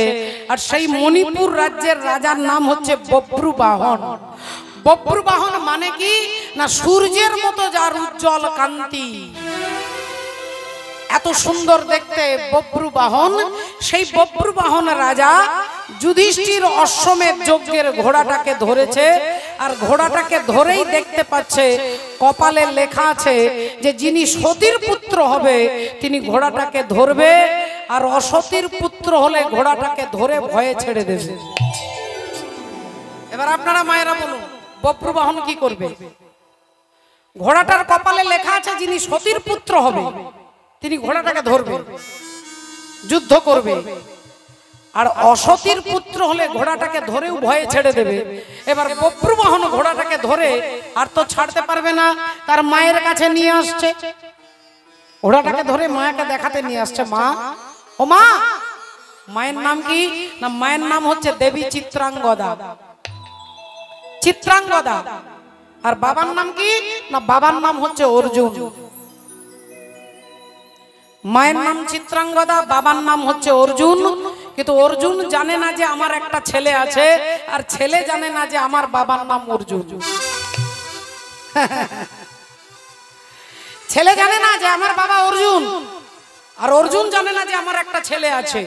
আর সেই মণিপুর রাজ্যের রাজার নাম হচ্ছে বব্রু বাহন বব্রু বাহন মানে কি না সূর্যের মতো যার উজ্জ্বল কান্তি এত সুন্দর দেখতে বব্রু বাহন সেই বব্রু বাহন রাজা যুধিষ্ঠির অশ্বমেধ যজ্ঞের ঘোড়াটাকে ধরেছে আর ঘোড়াটাকে ধরেই দেখতে পাচ্ছে কপালে লেখা আছে যে যিনি সতীর পুত্র হবে তিনি ঘোড়াটাকে ধরবে আর অসতীর পুত্র হলে ঘোড়াটাকে ধরে ভয়ে ছেড়ে দেবে এবার আপনারা মায়েরা বলুন বব্রু বাহন কি করবে ঘোড়াটার কপালে লেখা আছে যিনি সতীর পুত্র হবে তিনি ঘোড়াটাকে ধরবে যুদ্ধ করবে আর অসতীর পুত্র হলে ঘোড়াটাকে ধরেও ভয়ে ছেড়ে দেবে এবার বব্রু বাহন ঘোড়াটাকে ধরে আর তো ছাড়তে পারবে না তার মায়ের কাছে নিয়ে আসছে ঘোড়াটাকে ধরে মায়াকে দেখাতে নিয়ে আসছে মা ও মা মায়ের নাম কি না মায়ের নাম হচ্ছে দেবী চিত্রাঙ্গদা চিত্রাঙ্গদা আর বাবার নাম কি না বাবার নাম হচ্ছে অর্জুন মায়ের নাম চিত্রাঙ্গদা বাবার নাম হচ্ছে অর্জুন কিন্তু অর্জুন জানে না যে আমার একটা ছেলে আছে আর ছেলে জানে না যে আমার বাবার নাম অর্জুন ছেলে জানে না যে আমার বাবা অর্জুন আর অর্জুন জানে না যে আমার একটা ছেলে আছে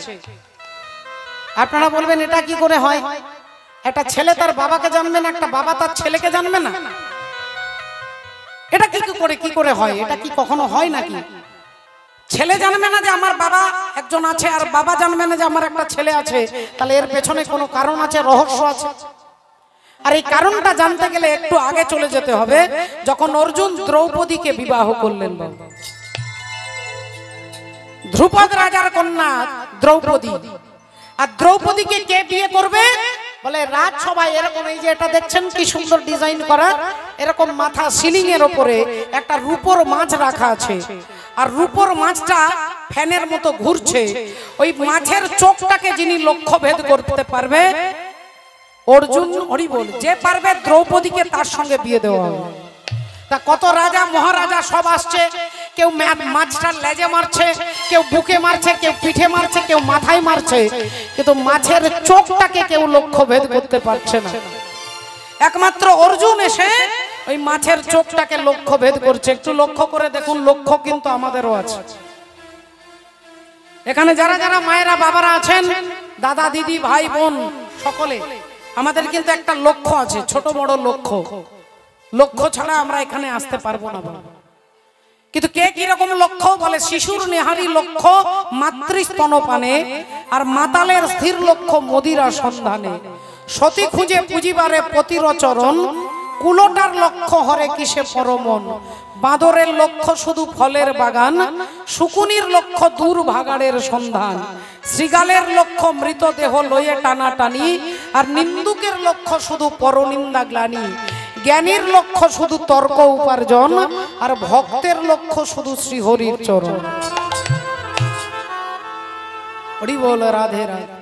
আপনারা বলবেন এটা কি করে হয় একটা ছেলে তার বাবাকে জানবে না একটা বাবা তার ছেলেকে জানবে না এটা কি করে হয় এটা কি কখনো হয় নাকি ছেলে জানবে না যে আমার বাবা একজন আছে আর বাবা জানবে না যে আমার একটা ছেলে আছে তাহলে এর পেছনে কোনো কারণ আছে রহস্য আছে আর এই কারণটা জানতে গেলে একটু আগে চলে যেতে হবে যখন অর্জুন দ্রৌপদীকে বিবাহ করলেন ধ্রুপদ রাজার কন্যা দ্রৌপদী আর দ্রৌপদীকে কে বিয়ে করবে বলে রাজসভায় এরকম এই যে এটা দেখছেন কি সুন্দর ডিজাইন করা এরকম মাথা সিলিং এর উপরে একটা রূপোর মাছ রাখা আছে আর রূপোর মাছটা ফ্যানের মতো ঘুরছে ওই মাছের চোখটাকে যিনি লক্ষ্য ভেদ করতে পারবে অর্জুন হরিবল যে পারবে দ্রৌপদীকে তার সঙ্গে বিয়ে দেওয়া হবে তা কত রাজা মহারাজা সব আসছে কেউ মাছটার লেজে মারছে কেউ বুকে মারছে কেউ পিঠে মারছে কেউ মাথায় মারছে কিন্তু মাছের চোখটাকে কেউ লক্ষ্য ভেদ করতে পারছে না একমাত্র অর্জুন এসে ওই মাছের চোখটাকে লক্ষ্য ভেদ করছে একটু লক্ষ্য করে দেখুন লক্ষ্য কিন্তু আমাদেরও আছে এখানে যারা যারা মায়েরা বাবারা আছেন দাদা দিদি ভাই বোন সকলে আমাদের কিন্তু একটা লক্ষ্য আছে ছোট বড় লক্ষ্য ছাড়া আমরা এখানে আসতে পারবো না কিন্তু কে কি রকম লক্ষ্য বলে শিশুর নেহারি লক্ষ্য মাতৃস্তনপানে আর মাতালের স্থির লক্ষ্য মদিরা সন্ধানে সতী খুঁজে পুজিবারে পতির চরণ কুলোটার লক্ষ্য হরে কিসে পরমন, বাঁদরের লক্ষ্য শুধু ফলের বাগান, শুকুনির লক্ষ্য দূর ভাগাড়ের সন্ধান, শৃগালের লক্ষ্য মৃতদেহ লয়ে টানাটানি, আর নিন্দুকের লক্ষ্য শুধু পরনিন্দা গ্লানি। জ্ঞানীর লক্ষ্য শুধু তর্ক উপার্জন, আর ভক্তের লক্ষ্য শুধু শ্রীহরির চরণ। হরি বল, রাধে রাধে।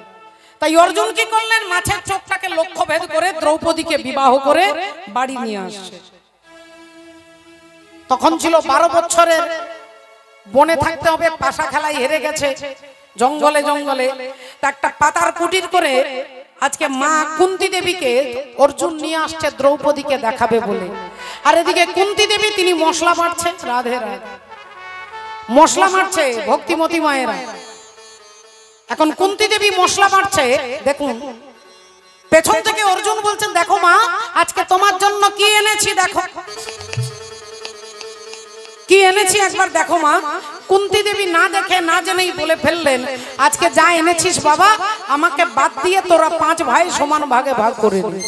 তাই অর্জুন কি করলেন? মাছের চোখটাকে লক্ষ্য ভেদ করে দ্রৌপদীকে বিবাহ করে বাড়ি নিয়ে আসছে। তখন ছিল 12 বছরের, বনে থাকতে হবে, পাশা খেলায় হেরে গেছে, জঙ্গলে জঙ্গলে। তা একটা পাতার কুটির করে আজকে মা কুন্তী দেবীকে অর্জুন নিয়ে আসছে দ্রৌপদীকে দেখাবে বলে। আর এদিকে কুন্তী দেবী তিনি মশলা মারছে, রাধে রাধে, মশলা মারছে ভক্তিমতী মায়েরা। এখন কুন্তী দেবী মশলা মারছে, দেখুন পেছন থেকে অর্জুন বলছেন, দেখো মা আজকে তোমার জন্য কি এনেছি, দেখো কি এনেছি একবার দেখো মা। কুন্তী দেবী না দেখে না জেনেই বলে ফেললেন, আজকে যা এনেছিস বাবা আমাকে বাদ দিয়ে তোরা 5 ভাই সমান ভাগে ভাগ করে দে।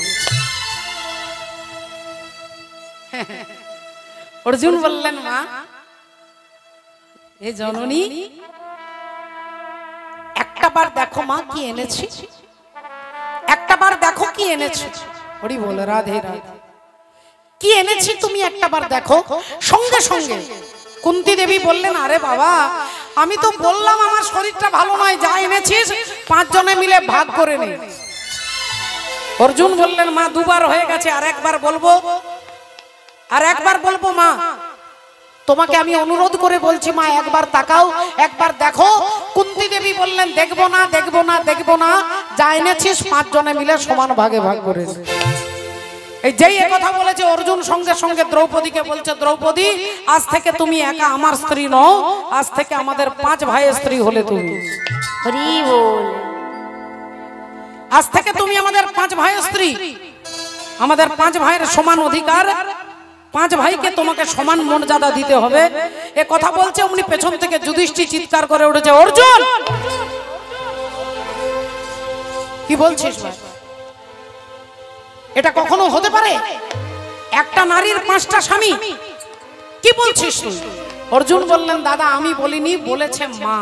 অর্জুন বললেন, মা এ জননী একটাবার দেখো মা কি এনেছি, একটাবার দেখো কি এনেছি। হরি বল, রাধে রাধে। কি এনেছি তুমি একটাবার দেখো। সঙ্গে সঙ্গে কুন্তী দেবী বললেন, আরে বাবা আমি তো বললাম আমার শরীরটা ভালো নয়, যা এনেছিস 5 জনে মিলে ভাগ করে নে। অর্জুন বললেন, মা 2 বার হয়ে গেছে, আর একবার বলবো, আর একবার বলবো মা। তোমাকে আমি অনুরোধ করে বলছি মা একবার তাকাও, একবার দেখো। কুন্তী দেবী বললেন, দেখবো না দেখবো না দেখবো না, যা এনেছিস 5 জনে মিলে সমান ভাগে ভাগ করে নে। এই যেই কথা বলেছে অর্জুন সঙ্গে সঙ্গে দ্রৌপদীকে বলছে, দ্রৌপদী আজ থেকে তুমি একা আমার স্ত্রী নও, আজ থেকে আমাদের 5 ভাইয়ের স্ত্রী হলে তুমি। হরি বল। আজ থেকে তুমি আমাদের 5 ভাইয়ের স্ত্রী, আমাদের 5 ভাইয়ের সমান অধিকার, 5 ভাইকে তোমাকে সমান মর্যাদা দিতে হবে। এ কথা বলছে, উনি পেছন থেকে যুধিষ্ঠির চিৎকার করে উঠেছে, অর্জুন কি বলছিস ভাই? এটা কখনো হতে পারে? একটা নারীর 5টা স্বামী, কি বলছিস তুই? অর্জুন বললেন, দাদা আমি বলিনি, বলেছে মা।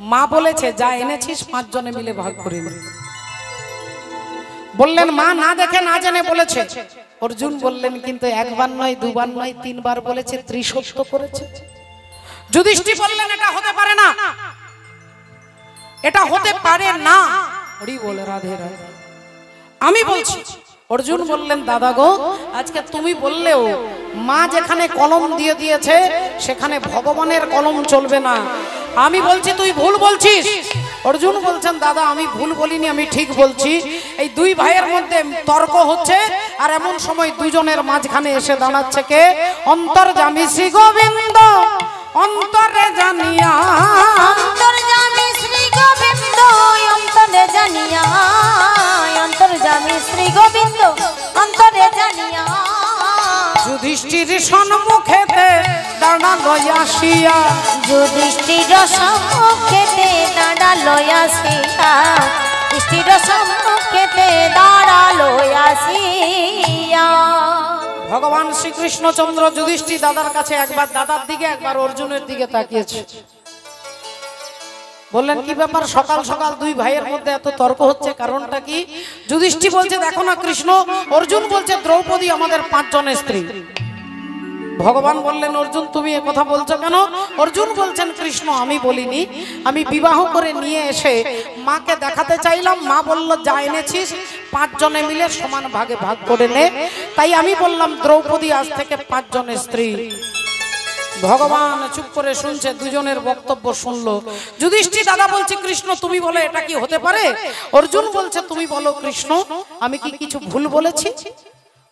মা বলেছে যা এনেছিস 5 জনে মিলে ভাগ করে নে। বললেন মা না দেখে না জেনে বলেছে। অর্জুন বললেন, কিন্তু একবার নয়, 2 বার নয়, 3 বার বলেছে, ত্রিশত্ব করেছে। যুধিষ্ঠির বললেন, এটা হতে পারে না, এটা হতে পারে না। হরি বল, রাধে রাধে। আমি বলছি। অর্জুন বললেন, দাদা গো আজকে তুমি বললেও মা যেখানে কলম দিয়ে দিয়েছে সেখানে ভগবানের কলম চলবে না। আমি বলছি তুই ভুল বলছিস। অর্জুন বলছেন, দাদা আমি ভুল বলিনি, আমি ঠিক বলছি। এই 2 ভাইয়ের মধ্যে তর্ক হচ্ছে, আর এমন সময় 2 জনের মাঝখানে এসে দাঁড়াচ্ছে কে? অন্তর্যামী শ্রী গোবিন্দ অন্তরে জানিয়া, অন্তর্যামী শ্রী গোবিন্দ অন্তরে জানিয়া, অন্তর্যামী শ্রী গোবিন্দ অন্তরে জানিয়া। যুধিষ্ঠির সম্মুখেতে দাঁড়ালো আসিয়া, যুধিষ্ঠির সম্মুখেতে দাঁড়ালো আসিয়া, যুধিষ্ঠির সম্মুখেতে দাঁড়ালো আসিয়া। ভগবান শ্রীকৃষ্ণচন্দ্র যুধিষ্ঠির দাদার কাছে একবার দাদার দিকে একবার অর্জুনের দিকে তাকিয়েছে। বললেন, কি ব্যাপার সকাল সকাল 2 ভাইয়ের মধ্যে এত তর্ক হচ্ছে, কারণটা কি? যুধিষ্ঠির বলছে, দেখো না কৃষ্ণ। অর্জুন বলছে, দ্রৌপদী আমাদের 5 জনের স্ত্রী। ভগবান বললেন, অর্জুন তুমি এ কথা বলছো কেন? অর্জুন বলছেন, কৃষ্ণ আমি বলিনি, আমি বিবাহ করে নিয়ে এসে মাকে দেখাতে চাইলাম, মা বলল যা এনেছিস 5 জনে মিলে সমান ভাগে ভাগ করে নে। তাই আমি বললাম দ্রৌপদী আজ থেকে 5 জনের স্ত্রী। ভগবান চুপ করে শুনছে, 2 জনের বক্তব্য শুনলো। যুধিষ্ঠির দাদা বলছে, কৃষ্ণ তুমি বলো এটা কি হতে পারে? অর্জুন বলছে, তুমি বলো কৃষ্ণ আমি কি কিছু ভুল বলেছি?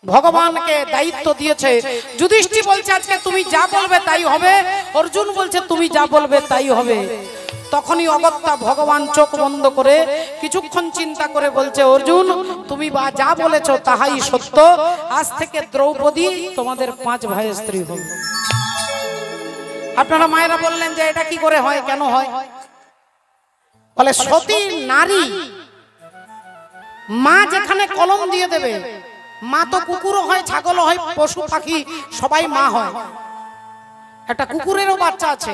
ভগবানকে দায়িত্ব দিয়েছে। যুধিষ্ঠির বলছে, আজকে তুমি যা বলবে তাই হবে। অর্জুন বলছে, তুমি যা বলবে তাই হবে। তখনই অগত্যা ভগবান চোখ বন্ধ করে কিছুক্ষণ চিন্তা করে বলছে, অর্জুন তুমি বা যা বলেছো তাহাই সত্য। আজ থেকে দ্রৌপদী তোমাদের 5 ভাইয়ের স্ত্রী হবে। আপনারা মায়েরা বললেন যে এটা কি করে হয়, কেন হয়? বলে সতী নারী মা যেখানে কলম দিয়ে দেবে মা তো কুকুরও হয়, ছাগলও হয়, পশু পাখি সবাই মা হয়। একটা কুকুরেরও বাচ্চা আছে,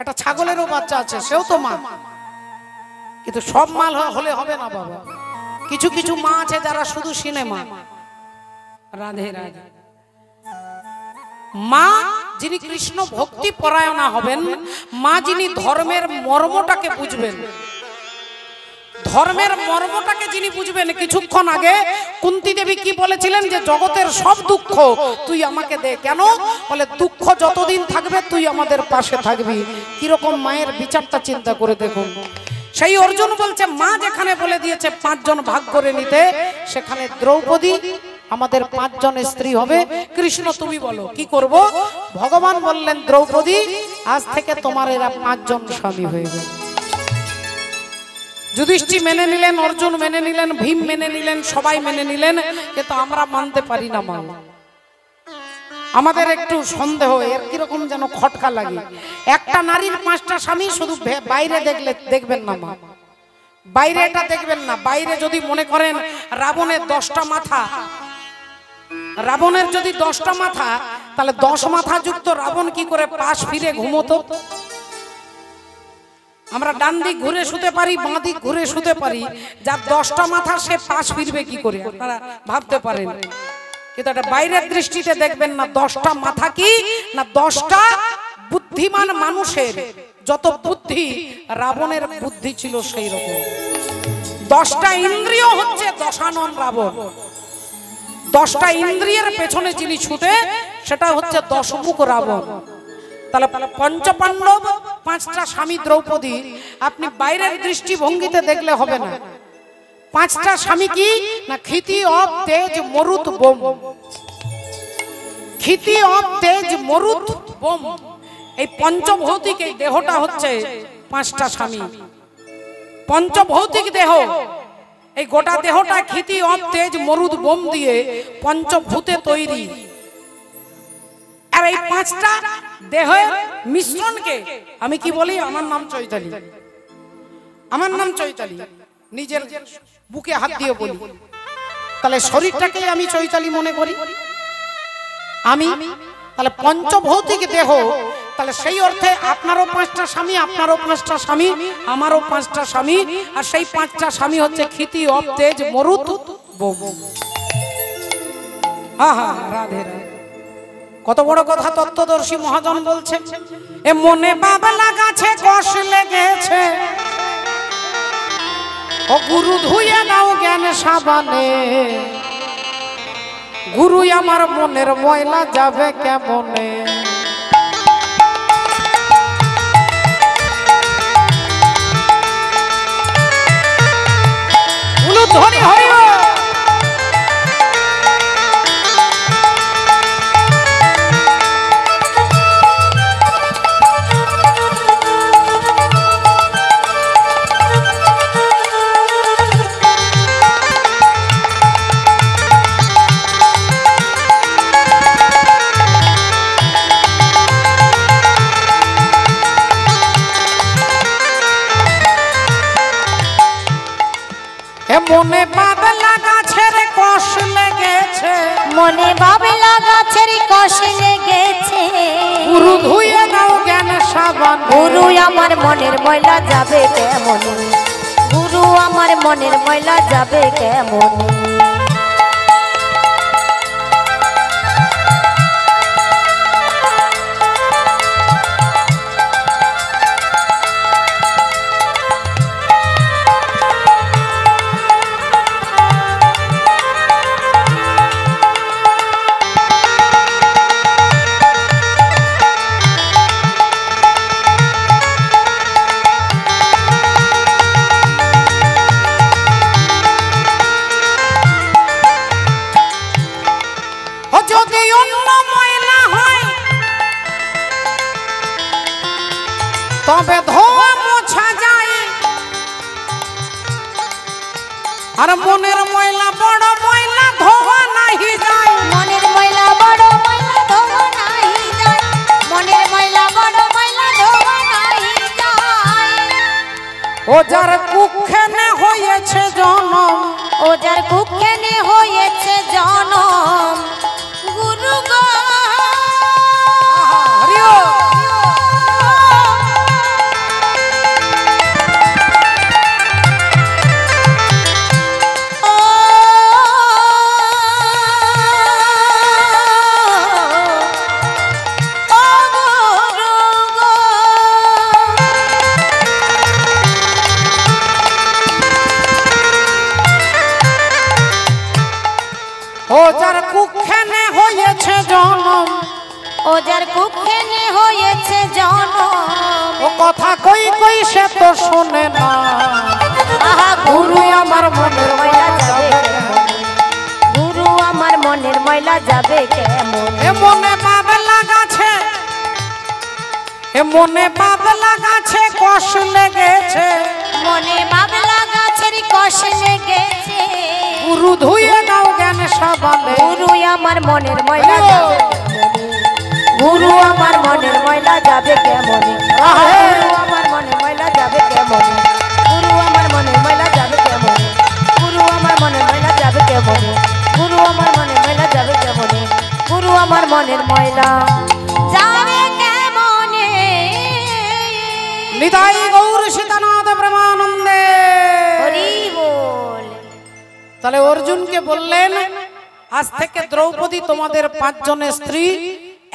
একটা ছাগলেরও বাচ্চা আছে, সেও তো মা। কিন্তু সব মা হলে হবে না বাবা। কিছু কিছু মা আছে যারা শুধু সিনেমা। রাধে রাধে। মা যিনি কৃষ্ণ ভক্তি পরায়ণা হবেন, মা যিনি ধর্মের মর্মটাকে বুঝবেন, ধর্মের মর্মটাকে যিনি বুঝবেন। কিছুক্ষণ আগে কুন্তী দেবী কি বলেছিলেন? যে জগতের সব দুঃখ তুই আমাকে দে। কেন? বলে দুঃখ যতদিন থাকবে তুই আমাদের পাশে থাকবি। কিরকম মায়ের বিচারটা চিন্তা করে দেখুন। সেই অর্জুন বলছে মা যেখানে বলে দিয়েছে 5 জন ভাগ করে নিতে, সেখানে দ্রৌপদী আমাদের 5 জনের স্ত্রী হবে। কৃষ্ণ তুমি বলো কি করব? ভগবান বললেন দ্রৌপদী আজ থেকে তোমার এরা 5 জন স্বামী হয়ে গেল। যুধিষ্ঠির মেনে নিলেন, অর্জুন মেনে নিলেন, ভীম মেনে নিলেন, সবাই মেনে নিলেন। কিন্তু আমরা মানতে পারি না মা। আমাদের একটু সন্দেহ, এর কিরকম যেন খটকা লাগে। একটা নারীর 5টা স্বামী, শুধু বাইরে দেখবেন না মা, বাইরে এটা দেখবেন না। বাইরে যদি মনে করেন রাবণের 10টা মাথা, রাবণের যদি 10টা মাথা, তাহলে 10 মাথা যুক্ত রাবণ কি করে পাশ ফিরে ঘুমোতো? আমরা ডান দিক ঘুরে শুতে পারি, বাঁ দিক ঘুরে শুতে পারি, যার 10টা মাথা সে পাশ ফিরবে কি করে? আপনারা ভাবতে পারেন। কিন্তু এটা বাইরের দৃষ্টিতে দেখবেন না, 10টা মাথা কি না 10টা বুদ্ধিমান মানুষের যত বুদ্ধি, রাবণের বুদ্ধি ছিল সেই রকম। 10টা ইন্দ্রিয় হচ্ছে দশানন রাবণ। 10টা ইন্দ্রিয়ের পেছনে যিনি ছুটে, সেটা হচ্ছে দশমুখ রাবণ। তাহলে পঞ্চপাণ্ডব 5টা স্বামী দ্রৌপদী, আপনি বাইরের দৃষ্টিভঙ্গিতে দেখলে হবে না। 5টা স্বামী কি না ক্ষিতি অব তেজ মরুত বোম। ক্ষিতি অব তেজ মরুত বোম, এই পঞ্চভৌতিক এই দেহটা হচ্ছে 5টা স্বামী। পঞ্চভৌতিক দেহ, এই গোটা দেহটা ক্ষিতি অব তেজ মরুদ বোম দিয়ে পঞ্চভূতে তৈরি। আর এই 5টা দেহের মিশ্রণকে আমি কি বলি? আমার নাম চৈতালি, আমার নাম চৈতালি, নিজের বুকে হাত দিয়ে বলি। তাহলে শরীরটাকে আমি চৈতালি মনে করি আমি। তাহলে পঞ্চভৌতিক দেহ, তাহলে সেই অর্থে আপনারও 5টা স্বামী, আপনারও 5টা স্বামী, আমারও 5টা স্বামী। আর সেই 5টা স্বামী হচ্ছে ক্ষিতি অব তেজ মরুত বোম। আহা রাধে রাধে। কত বড় কথা তত্ত্বদর্শী মহাজন বলছে। এ মনে বাবলা গাছে কষ লেগেছে, ও গুরু ধুয়ে নাও জ্ঞান সাবানে। গুরু আমার মনের ময়লা যাবে কেমনে? ধনী হরি মনে বাবলা গাছের কষ লেগেছে, মনে বাবলা গাছের কষ লেগেছে। গুরু ধুয়ে নাও জ্ঞান সাবান। গুরু আমার মনের ময়লা যাবে কেমন? গুরু আমার মনের ময়লা যাবে কেমন? তবে ধোয়া মোছা যায়, আর মনের ময়লা বড় ময়লা ধোয়া নাহি যায়। মনের ময়লা বড় ময়লা ধোয়া নাহি যায়, মনের ময়লা বড় ময়লা ধোয়া নাহি যায়। ও যার কুক্ষেনে হয়েছে জনম, ও যার কুক্ষেনে হয়েছে জনম, গুরু গো হরিও ও যার কুক্ষেনে হয়েছে জনম, ও যার কুক্ষেনে হয়েছে জনম, ও কথা কই কই সে তো শোনে না। আহা গুরু আমার মনের ময়লা যাবে কেমন, গুরু আমার মনের ময়লা যাবে কেমন, এ মনে পাপ লাগাছে, এ মনে পাপ লাগাছে, কষ লেগেছে, মনে বাবলা গাছের কষ লেগেছে, গুরু ধুয়ে দাও জ্ঞান সাবালে। গুরু আমার মনের ময়লা যাবে কেমন, গুরু আমার মনের ময়লা যাবে কেমন, গুরু আমার মনের ময়লা যাবে কেমন, গুরু আমার মনের ময়লা যাবে কেমন, গুরু আমার মনের ময়লা যাবে কেমন, গুরু আমার মনের ময়লা যাবে কেমন, গুরু আমার মনের ময়লা যাবে কেমনে। নিতাই গৌর সীতানাথ প্রেমানন্দে। হরি বল। তাহলে অর্জুনকে বললেন আজ থেকে দ্রৌপদী তোমাদের 5 জনের স্ত্রী,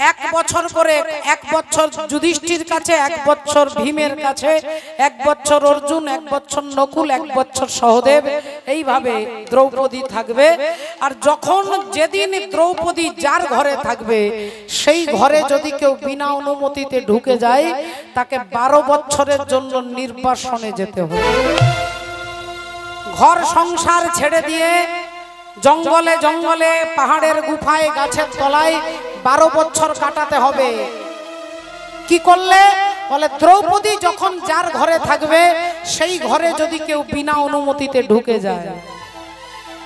1 বছর করে, 1 বছর যুধিষ্ঠির কাছে, 1 বছর ভীমের কাছে, 1 বছর অর্জুন, 1 বছর নকুল, 1 বছর সহদেব, এইভাবে দ্রৌপদী থাকবে। আর যখন যেদিন দ্রৌপদী যার ঘরে থাকবে সেই ঘরে যদি কেউ বিনা অনুমতিতে ঢুকে যায় তাকে 12 বছরের জন্য নির্বাসনে যেতে হবে। ঘর সংসার ছেড়ে দিয়ে জঙ্গলে জঙ্গলে, পাহাড়ের গুফায়, গাছের তলায় 12 বছর কাটাতে হবে। কি করলে? বলে দ্রৌপদী যখন যার ঘরে থাকবে সেই ঘরে যদি কেউ বিনা অনুমতিতে ঢুকে যায়।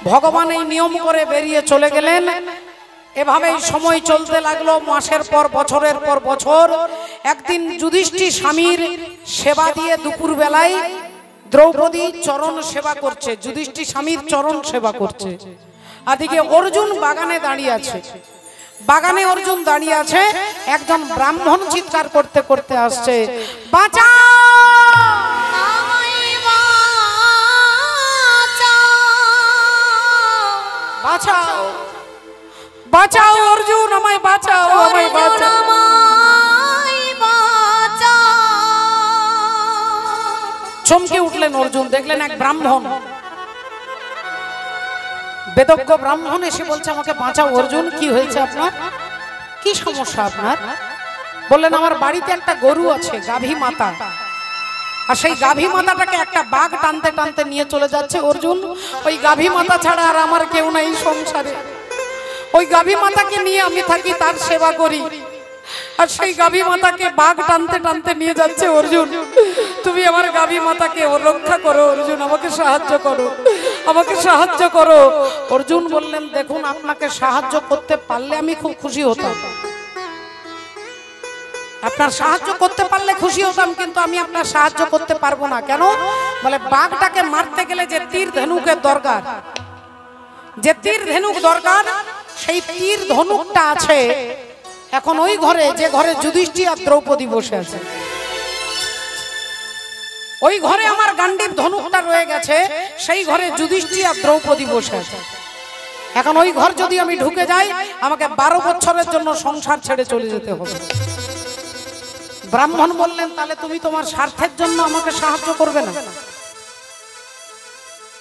ভগবান এই নিয়ম করে বেরিয়ে চলে গেলেন। এভাবেই সময় চলতে লাগলো, মাসের পর বছরের পর বছর। একদিন যুধিষ্ঠির স্বামীর সেবা দিয়ে দুপুর বেলায় দ্রৌপদী চরণ সেবা করছে, যুধিষ্ঠির স্বামীর চরণ সেবা করছে। আদিকে অর্জুন বাগানে দাঁড়িয়ে আছে, বাগানে অর্জুন দাঁড়িয়ে আছে। একজন ব্রাহ্মণ চিৎকার করতে করতে আসছে, বাঁচাও বাঁচাও বাঁচাও, অর্জুন আমায় বাঁচাও, আমায় বাঁচাও। চমকে উঠলেন অর্জুন, দেখলেন এক ব্রাহ্মণ, বেদজ্ঞ ব্রাহ্মণ এসে বলছে আমাকে বাঁচাও। অর্জুন কি হয়েছে আপনার, কি সমস্যা আপনার? বললেন আমার বাড়িতে একটা গরু আছে, গাভী মাতা, আর সেই গাভী মাতাটাকে একটা বাঘ টানতে টানতে নিয়ে চলে যাচ্ছে। অর্জুন ওই গাভী মাতা ছাড়া আর আমার কেউ নাই সংসারে, ওই গাভী মাতাকে নিয়ে আমি থাকি, তার সেবা করি, আর সেই গাভী মাতাকে বাঘ টানতে টানতে নিয়ে যাচ্ছে। অর্জুন তুমি আমার গাভী মাতাকে রক্ষা করো, অর্জুন আমাকে সাহায্য করো, আমাকে সাহায্য করো। অর্জুন বললেন দেখুন আপনাকে সাহায্য করতে পারলে আমি খুব খুশি হতাম, আপনার সাহায্য করতে পারলে খুশি হতাম, কিন্তু আমি আপনার সাহায্য করতে পারবো না। কেন? বলে বাঘটাকে মারতে গেলে যে তীর ধনুকের দরকার, যে তীর ধনুক দরকার, সেই তীর ধনুকটা আছে এখন ওই ঘরে, যে ঘরে যুধিষ্ঠির আর দ্রৌপদী বসে আছে, ওই ঘরে আমার গান্ডীব ধনুকটা রয়ে গেছে, সেই ঘরে যুধিষ্ঠির আর দ্রৌপদী বসে আছে। এখন ওই ঘর যদি আমি ঢুকে যাই আমাকে 12 বছরের জন্য সংসার ছেড়ে চলে যেতে হবে। ব্রাহ্মণ বললেন তাহলে তুমি তোমার স্বার্থের জন্য আমাকে সাহায্য করবে না,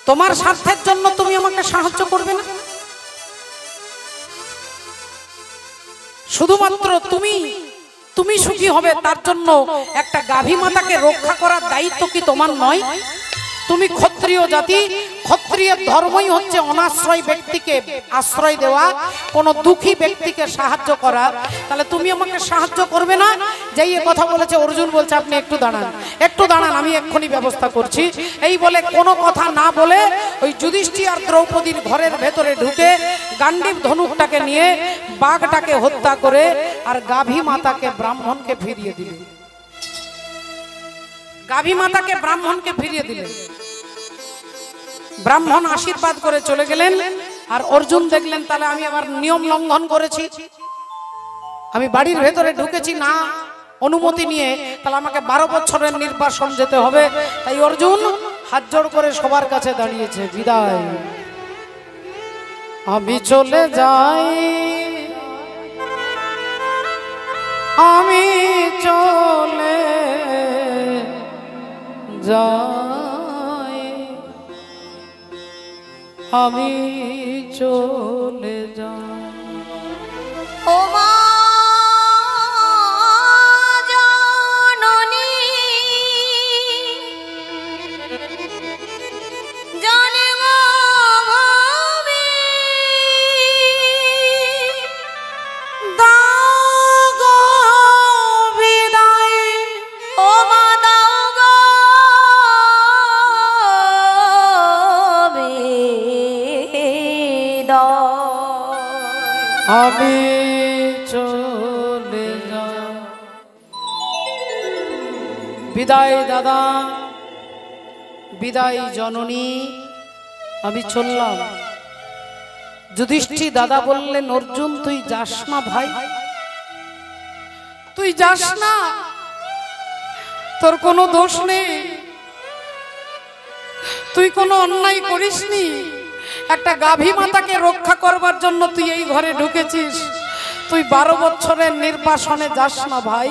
তোমার স্বার্থের জন্য তুমি আমাকে সাহায্য করবে না, শুধুমাত্র তুমি সুখী হবে তার জন্য একটা গাভী মাতাকে রক্ষা করার দায়িত্ব কি তোমার নয়? তুমি ক্ষত্রিয় জাতি, ক্ষত্রিয়ের ধর্মই হচ্ছে অনাশ্রয় ব্যক্তিকে আশ্রয় দেওয়া, কোন দুঃখী ব্যক্তিকে সাহায্য করা। তাহলে তুমি আমাকে সাহায্য করবে না? যেই কথা বলেছে অর্জুন বলছে আপনি একটু দাঁড়ান, একটু দাঁড়ান, আমি এক্ষুনি ব্যবস্থা করছি। এই বলে কোনো কথা না বলে ওই যুধিষ্ঠির আর দ্রৌপদীর ঘরের ভেতরে ঢুকে গান্ডীব ধনুকটাকে নিয়ে বাঘটাকে হত্যা করে আর গাভী মাতাকে ব্রাহ্মণকে ফিরিয়ে দিল। গাভী মাতাকে ব্রাহ্মণকে ফিরিয়ে দিলেন। ব্রাহ্মণ আশীর্বাদ করে চলে গেলেন। আর অর্জুন দেখলেন তাহলে আমি আবার নিয়ম লঙ্ঘন করেছি, আমি বাড়ির ভেতরে ঢুকেছি না অনুমতি নিয়ে, তাহলে আমাকে 12 বছরের নির্বাসন যেতে হবে। তাই অর্জুন হাত জোড় করে সবার কাছে দাঁড়িয়েছে, বিদায়, আমি চলে যাই, আমি চলে যাই, আমি চলে যাই। ও মা জননী জন্মভূমি দাও গো বিদায়, ও মা দাও গো বিদায়, আমি চলে যাই। বিদায় দাদা, বিদায় জননী, আমি চললাম। যুধিষ্ঠির দাদা বললেন, অর্জুন তুই যাস না ভাই, তুই যাস না, তোর কোনো দোষ নেই, তুই কোনো অন্যায় করিসনি, একটা গাভী মাতাকে রক্ষা করবার জন্য তুই এই ঘরে ঢুকেছিস, তুই 12 বছরের নির্বাসনে যাস না ভাই,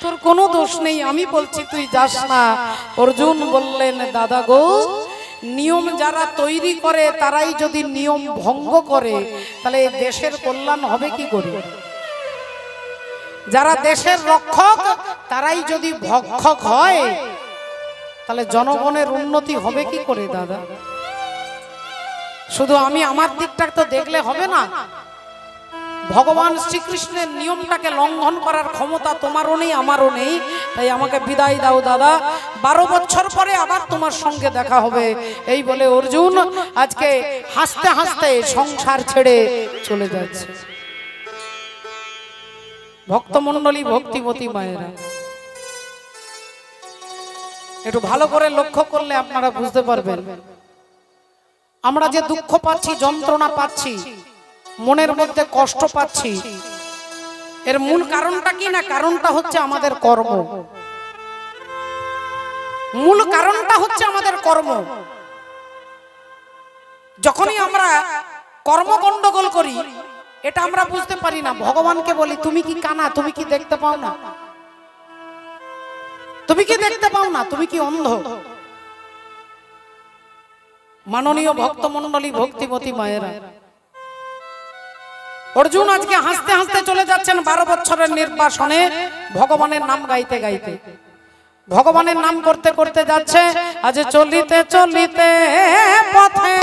তোর কোনো দোষ নেই, আমি বলছি তুই যাস না। অর্জুন বললেন, দাদা গো, নিয়ম যারা তৈরি করে তারাই যদি নিয়ম ভঙ্গ করে তাহলে দেশের কল্যাণ হবে কি করে? যারা দেশের রক্ষক তারাই যদি ভক্ষক হয় তাহলে জনগণের উন্নতি হবে কি করে দাদা? শুধু আমি আমার দিকটা তো দেখলে হবে না, ভগবান শ্রীকৃষ্ণের নিয়মটাকে লঙ্ঘন করার ক্ষমতা তোমারও নেই আমারও নেই। তাই আমাকে বিদায় দাও দাদা, 12 বছর পরে আবার তোমার সঙ্গে দেখা হবে। এই বলে অর্জুন আজকে হাসতে হাসতে সংসার ছেড়ে চলে যাচ্ছে। ভক্তমণ্ডলী, ভক্তিমতী মায়েরা, একটু ভালো করে লক্ষ্য করলে আপনারা বুঝতে পারবেন আমরা যে দুঃখ পাচ্ছি, যন্ত্রণা পাচ্ছি, মনের মধ্যে কষ্ট পাচ্ছি, এর মূল কারণটা কি না? কারণটা হচ্ছে আমাদের কর্ম। মূল কারণটা হচ্ছে আমাদের কর্ম। যখনই আমরা কর্ম গন্ডগোল করি এটা আমরা বুঝতে পারি না। ভগবানকে বলি, তুমি কি কানা? তুমি কি দেখতে পাও না? তুমি কি দেখতে পাও না? তুমি কি অন্ধ? মাননীয় ভক্তমণ্ডলী, ভক্তিমতী মায়েরা, অর্জুন আজকে হাসতে হাসতে চলে যাচ্ছেন 12 বছরের নির্বাসনে, ভগবানের নাম গাইতে গাইতে, ভগবানের নাম করতে করতে যাচ্ছে। আজ চলিতে চলিতে পথে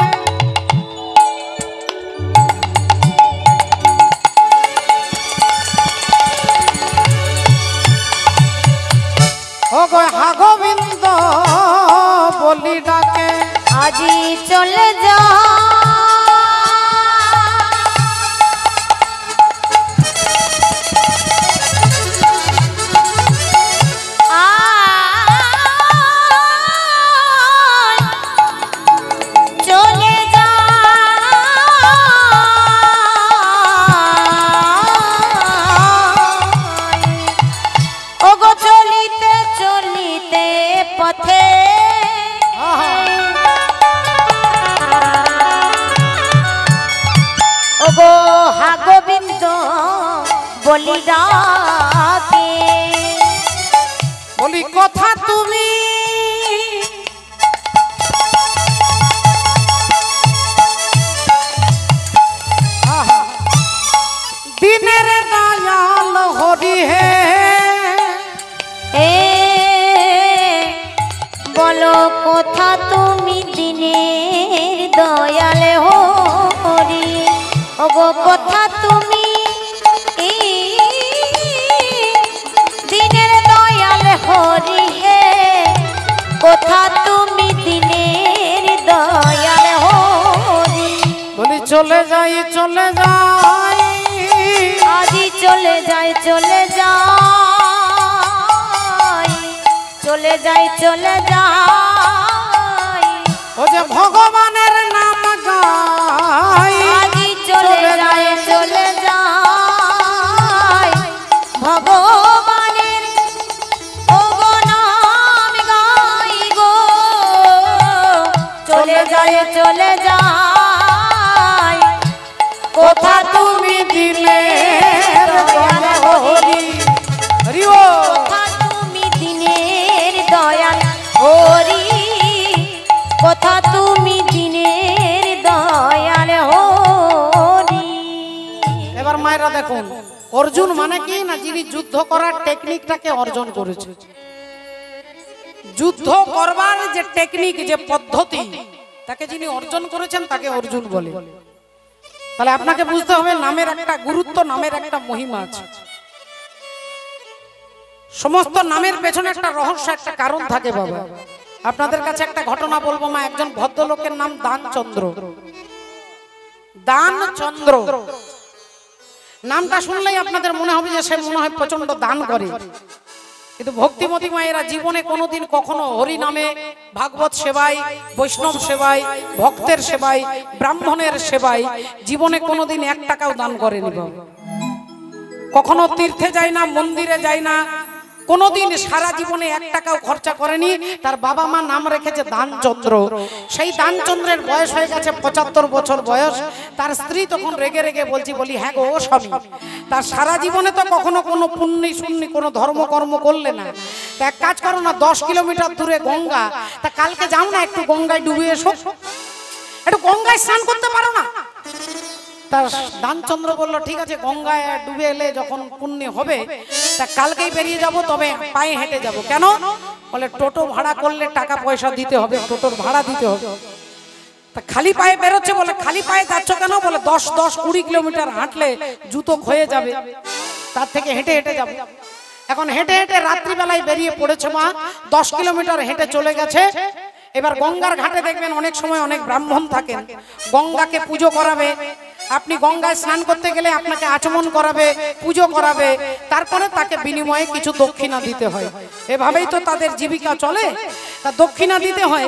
ও গো হা গোবিন্দ বলি ডাকে, আজি চলে যা, চলে যা, ওগো চলিতে চলিতে পথে, ওগো হা গোবিন্দ বলি ডাকে, বলি কথা তুমি দিনের দয়াল হরি হে, এ বলো কথা তুমি দিনের দয়াল হরি, ওগো কথা তুমি দিনের দয়াল হরি হে, কথা তুমি দিনের দয়াল হরি, বলি চলে যাই চলে যাই, আজি চলে যাই চলে যাই, চলে যাই চলে যাই ও যে ভগবানের নাম গাই আজি চলে যাই চলে যাই ভগবানের ওগো নাম গাই গো চলে যাই চলে যাই কোথা তুমি দিলের দয়াল হরি হরি ও কোথা তুমি দিনের দয়াল হরি কোথা তুমি দিনের দয়াল হরি এবার মায়েরা দেখুন অর্জুন মানে কি না যিনি যুদ্ধ করার টেকনিকটাকে অর্জন করেছে যুদ্ধ করবার যে টেকনিক যে পদ্ধতি তাকে যিনি অর্জন করেছেন তাকে অর্জুন বলে তাহলে আপনাকে বুঝতে হবে নামের একটা গুরুত্ব নামের একটা মহিমা আছে সমস্ত নামের পেছনে একটা রহস্য একটা কারণ থাকে বাবা আপনাদের কাছে একটা ঘটনা বলবো মা একজন ভদ্রলোকের নাম দানচন্দ্র দানচন্দ্র নামটা শুনলেই আপনাদের মনে হবে যে সে মনে হয় প্রচন্ড দান করে কিন্তু ভক্তিমতী মায়েরা জীবনে কোনোদিন কখনো হরি নামে ভাগবত সেবায় বৈষ্ণব সেবায় ভক্তের সেবায় ব্রাহ্মণের সেবায় জীবনে কোনোদিন 1 টাকাও দান করেনি কখনো তীর্থে যায় না মন্দিরে যায় না কোনোদিন সারা জীবনে 1 টাকাও খরচা করেনি তার বাবা মা নাম রেখেছে দানচন্দ্র সেই দানচন্দ্রের বয়স হয়ে গেছে 75 বছর বয়স তার স্ত্রী তখন রেগে রেগে বলি হ্যাঁ গো স্বামী তার সারা জীবনে তো কখনো কোনো পুণ্যি শূন্য কোনো ধর্মকর্ম করলে না তা এক কাজ করো না 10 কিলোমিটার দূরে গঙ্গা তা কালকে যাও না একটু গঙ্গায় ডুবে এসো একটু গঙ্গায় স্নান করতে পারো না তার দানচন্দ্র বলল ঠিক আছে গঙ্গায় ডুবে এলে যখন পুণ্য হবে তা কালকেই বেরিয়ে যাব তবে পায়ে হেঁটে যাব কেন বলে টোটো ভাড়া করলে টাকা পয়সা দিতে হবে টোটোর ভাড়া দিতে হবে তা খালি পায়ে বেরোচ্ছে বলে খালি পায়ে যাচ্ছ কেন বলে 10-20 কিলোমিটার হাঁটলে জুতো ক্ষয়ে যাবে তার থেকে হেঁটে হেঁটে যাবে এখন হেঁটে হেঁটে রাত্রিবেলায় বেরিয়ে পড়েছে মা 10 কিলোমিটার হেঁটে চলে গেছে এবার গঙ্গার ঘাটে দেখবেন অনেক সময় অনেক ব্রাহ্মণ থাকেন গঙ্গাকে পুজো করাবে আপনি গঙ্গায় স্নান করতে গেলে আপনাকে আচমন করাবে পুজো করাবে তারপরে তাকে বিনিময়ে কিছু দক্ষিণা দিতে হয় এভাবেই তো তাদের জীবিকা চলে তা দক্ষিণা দিতে হয়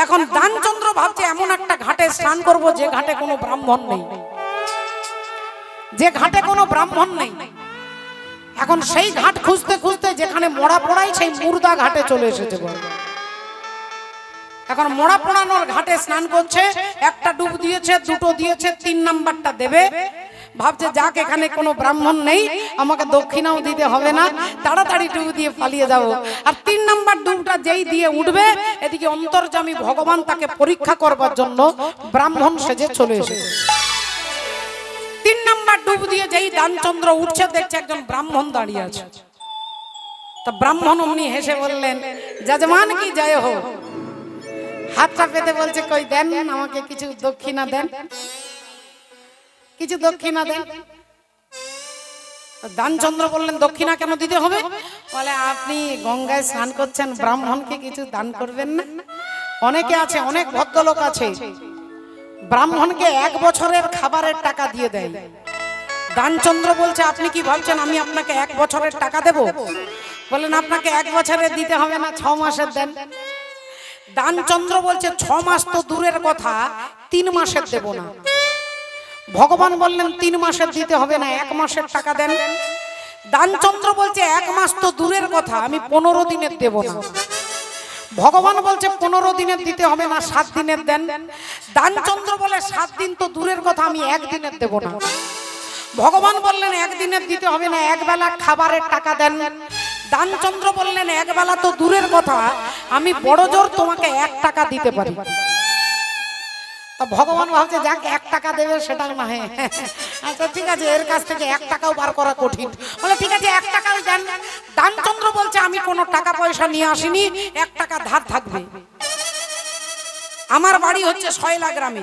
এখন দানচন্দ্র ভাবছে এমন একটা ঘাটে স্নান করব যে ঘাটে কোনো ব্রাহ্মণ নেই যে ঘাটে কোনো ব্রাহ্মণ নেই এখন সেই ঘাট খুঁজতে খুঁজতে যেখানে মরা পড়াই সেই মুর্দা ঘাটে চলে এসেছে এখন মোড়া পোড়ানোর ঘাটে স্নান করছে একটা ডুব দিয়েছে দুটো দিয়েছে 3 নাম্বারটা দেবে ভাবছে যাক এখানে কোনো ব্রাহ্মণ নেই আমাকে দক্ষিণাও দিতে হবে না তাড়াতাড়ি ডুব দিয়ে পালিয়ে যাব আর 3 নাম্বার ডুবটা যেই দিয়ে উঠবে এদিকে অন্তর্যামী ভগবান তাকে পরীক্ষা করবার জন্য ব্রাহ্মণ সেজে চলে এসেছে 3 নাম্বার ডুব দিয়ে যেই দানচন্দ্র উঠছে দেখছে একজন ব্রাহ্মণ দাঁড়িয়ে আছে তা ব্রাহ্মণ অমনি হেসে বললেন যজমান কি জয় হোক হাতটা পেতে বলছে কই দেন আমাকে কিছু দক্ষিণা দেন কিছু দক্ষিণা দেন দানচন্দ্র বললেন দক্ষিণা কেন দিতে হবে বলে আপনি গঙ্গায় স্নান করছেন ব্রাহ্মণকে কিছু দান করবেন না অনেকে আছে অনেক ভদ্রলোক আছে ব্রাহ্মণকে 1 বছরের খাবারের টাকা দিয়ে দেয় দানচন্দ্র বলছে আপনি কি ভাবছেন আমি আপনাকে 1 বছরের টাকা দেব বলেন আপনাকে 1 বছরের দিতে হবে না 6 মাসের দেন দানচন্দ্র বলছে 6 মাস তো দূরের কথা 3 মাসের দেব না ভগবান বললেন 3 মাসের দিতে হবে না 1 মাসের টাকা দেন দানচন্দ্র বলছে 1 মাস তো দূরের কথা আমি 15 দিনের দেব না ভগবান বলছে 15 দিনের দিতে হবে না 7 দিনের দেন দানচন্দ্র বলে 7 দিন তো দূরের কথা আমি 1 দিনের দেব না ভগবান বললেন 1 দিনের দিতে হবে না 1 বেলা খাবারের টাকা দেন দানচন্দ্র বললেন 1 বেলা তো দূরের কথা আমি বড় জোর তোমাকে 1 টাকা দিতে পারি তা ভগবান ভাবছে যাক 1 টাকা দেবে সেটা না হয় আচ্ছা ঠিক আছে এর কাছ থেকে 1 টাকাও বার করা কঠিন বলে ঠিক আছে 1 টাকাও দেন দানচন্দ্র বলছে আমি কোনো টাকা পয়সা নিয়ে আসিনি 1 টাকা ধার থাকবে আমার বাড়ি হচ্ছে শৈলা গ্রামে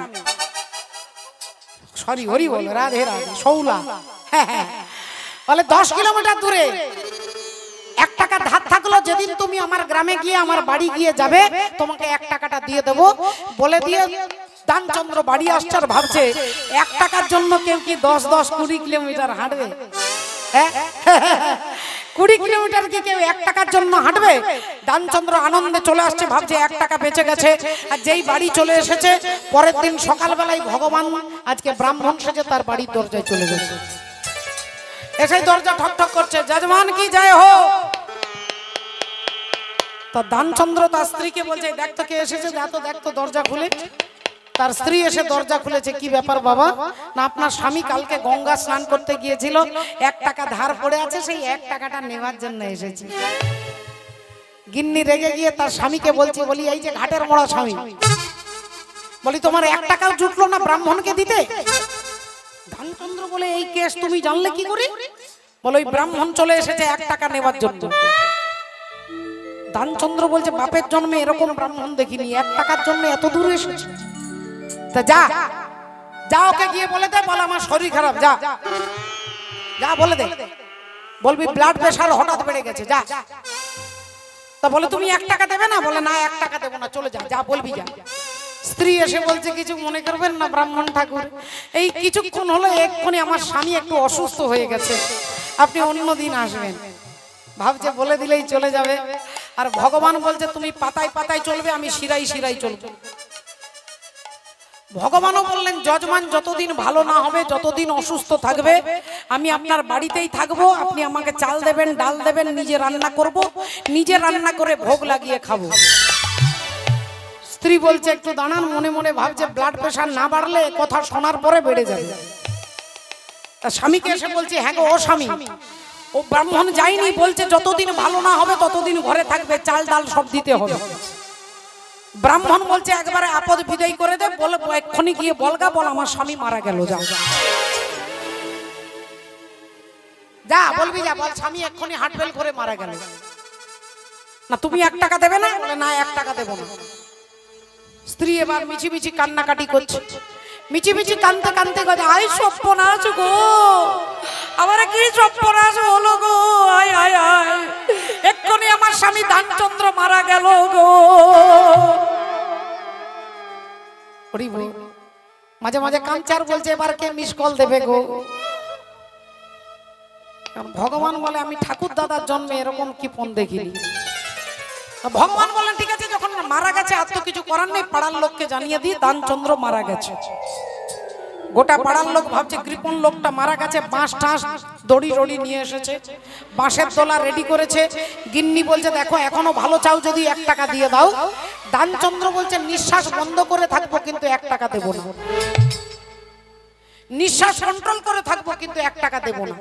সরি হরি বল রাধে রাধে শৌলা হ্যাঁ বলে 10 কিলোমিটার দূরে 1 টাকা ধার থাকলো যেদিন তুমি আমার গ্রামে গিয়ে আমার বাড়ি গিয়ে যাবে তোমাকে 1 টাকাটা দিয়ে দেব বলে দিয়ে দানচন্দ্র বাড়ি আসছে আর ভাবছে 1 টাকার জন্য কেউ কি 10-20 কিলোমিটার হাঁটবে 20 কিলোমিটার কি কেউ 1 টাকার জন্য হাঁটবে? দানচন্দ্র আনন্দে চলে আসছে, ভাবছে 1 টাকা বেঁচে গেছে। আর যেই বাড়ি চলে এসেছে, পরের দিন সকালবেলায় ভগবান আজকে ব্রাহ্মণ সেজে তার বাড়ির দরজায় চলে গেছে। এসে দরজা ঠক ঠক করছে, যজমান কি জয় হো। তা দানচন্দ্র তার স্ত্রীকে বলছে, দেখ তো কে এসেছে, দেখ তো দরজা খুলে। তার স্ত্রী এসে দরজা খুলেছে। কি ব্যাপার বাবা? না, আপনার স্বামী কালকে গঙ্গা স্নান করতে গিয়েছিল, 1 টাকা ধার পড়ে আছে, সেই 1 টাকাটা নেওয়ার জন্য এসেছি। গিন্নি রেগে গিয়ে তার স্বামীকে বলি এই যে ঘাটের মোড়া স্বামী, বলি তোমার 1 টাকাও জুটলো না ব্রাহ্মণকে দিতে? দানচন্দ্র বলে, এই কেস তুমি জানলে কি করে? বলো ওই ব্রাহ্মণ চলে এসেছে 1 টাকা নেওয়ার জন্য। দানচন্দ্র বলছে, বাপের জন্মে এরকম ব্রাহ্মণ দেখিনি, 1 টাকার জন্য এত দূর এসেছে। তা যা ওকে গিয়ে বলে দে, বল আমার শরীর খারাপ, যা বলে দে, বলবি ব্লাড প্রেশার হঠাৎ বেড়ে গেছে, যা। তা বলে তুমি 1 টাকা দেবে না? বলে না 1 টাকা দেবো না, চলে যা বলবি যা। স্ত্রী এসে বলছে, কিছু মনে করবেন না ব্রাহ্মণ ঠাকুর, এই কিছুক্ষণ হলো এক্ষুনি আমার স্বামী একটু অসুস্থ হয়ে গেছে, আপনি অন্য দিন আসবেন। ভাবছে বলে দিলেই চলে যাবে। আর ভগবান বলছে তুমি পাতায় পাতায় চলবে, আমি শিরাই শিরাই চলবো। ভগবানও বললেন, যজমান যতদিন ভালো না হবে, যতদিন অসুস্থ থাকবে, আমি আপনার বাড়িতেই থাকবো। আপনি আমাকে চাল দেবেন, ডাল দেবেন, নিজে রান্না করব, নিজে রান্না করে ভোগ লাগিয়ে খাবো। স্ত্রী বলছে, একটু দাঁড়ান। মনে মনে ভাবছে ব্লাড প্রেশার না বাড়লে কথা শোনার পরে বেড়ে যাবে। স্বামীকে এসে বলছে, হ্যাঁ গো ও স্বামী, ও ব্রাহ্মণ যায়নি, বলছে যতদিন ভালো না হবে ততদিন ঘরে থাকবে, চাল ডাল সব দিতে হবে। ব্রাহ্মণ বলছে, একবারে আপদ বিদায় করে দে, বলে এক্ষুনি গিয়ে বলগা, বল আমার স্বামী মারা গেল, যা বলবি, যা বল স্বামী এক্ষুনি হার্ট ফেল করে মারা গেল। না তুমি 1 টাকা দেবে না? বলে না 1 টাকা দেবো না। স্ত্রী এবার মিছিমিছি কান্নাকাটি করছে, মিছিমিছি কানতে কানতে গেছে, আই সর্বনাশ গো, আমার কি সর্বনাশ হলো গো, আয় আয় আয়, এক্ষুনি আমার স্বামী দানচন্দ্র মারা গেল গো। মাঝে মাঝে কাঞ্চার বলছে, এবার কে মিস কল দেবে গো। ভগবান বলে, আমি ঠাকুর দাদার জন্মে এরকম কি পণ দেখিনি। ভগবান বলেন, ঠিক আছে, যখন মারা গেছে আর তো কিছু করার নেই, পাড়ার লোককে জানিয়ে দিই দানচন্দ্র মারা গেছে। গোটা পাড়ার লোক ভাবছে কৃপণ লোকটা মারা গেছে, বাঁশ টাঁশ দড়ি টড়ি নিয়ে এসেছে, বাঁশের দোলা রেডি করেছে। গিন্নি বলছে, দেখো এখনো ভালো চাও যদি 1 টাকা দিয়ে দাও। দানচন্দ্র বলছে, নিঃশ্বাস বন্ধ করে থাকবো কিন্তু 1 টাকা দেবো না, নিঃশ্বাস কন্ট্রোল করে থাকবো কিন্তু 1 টাকা দেবো না।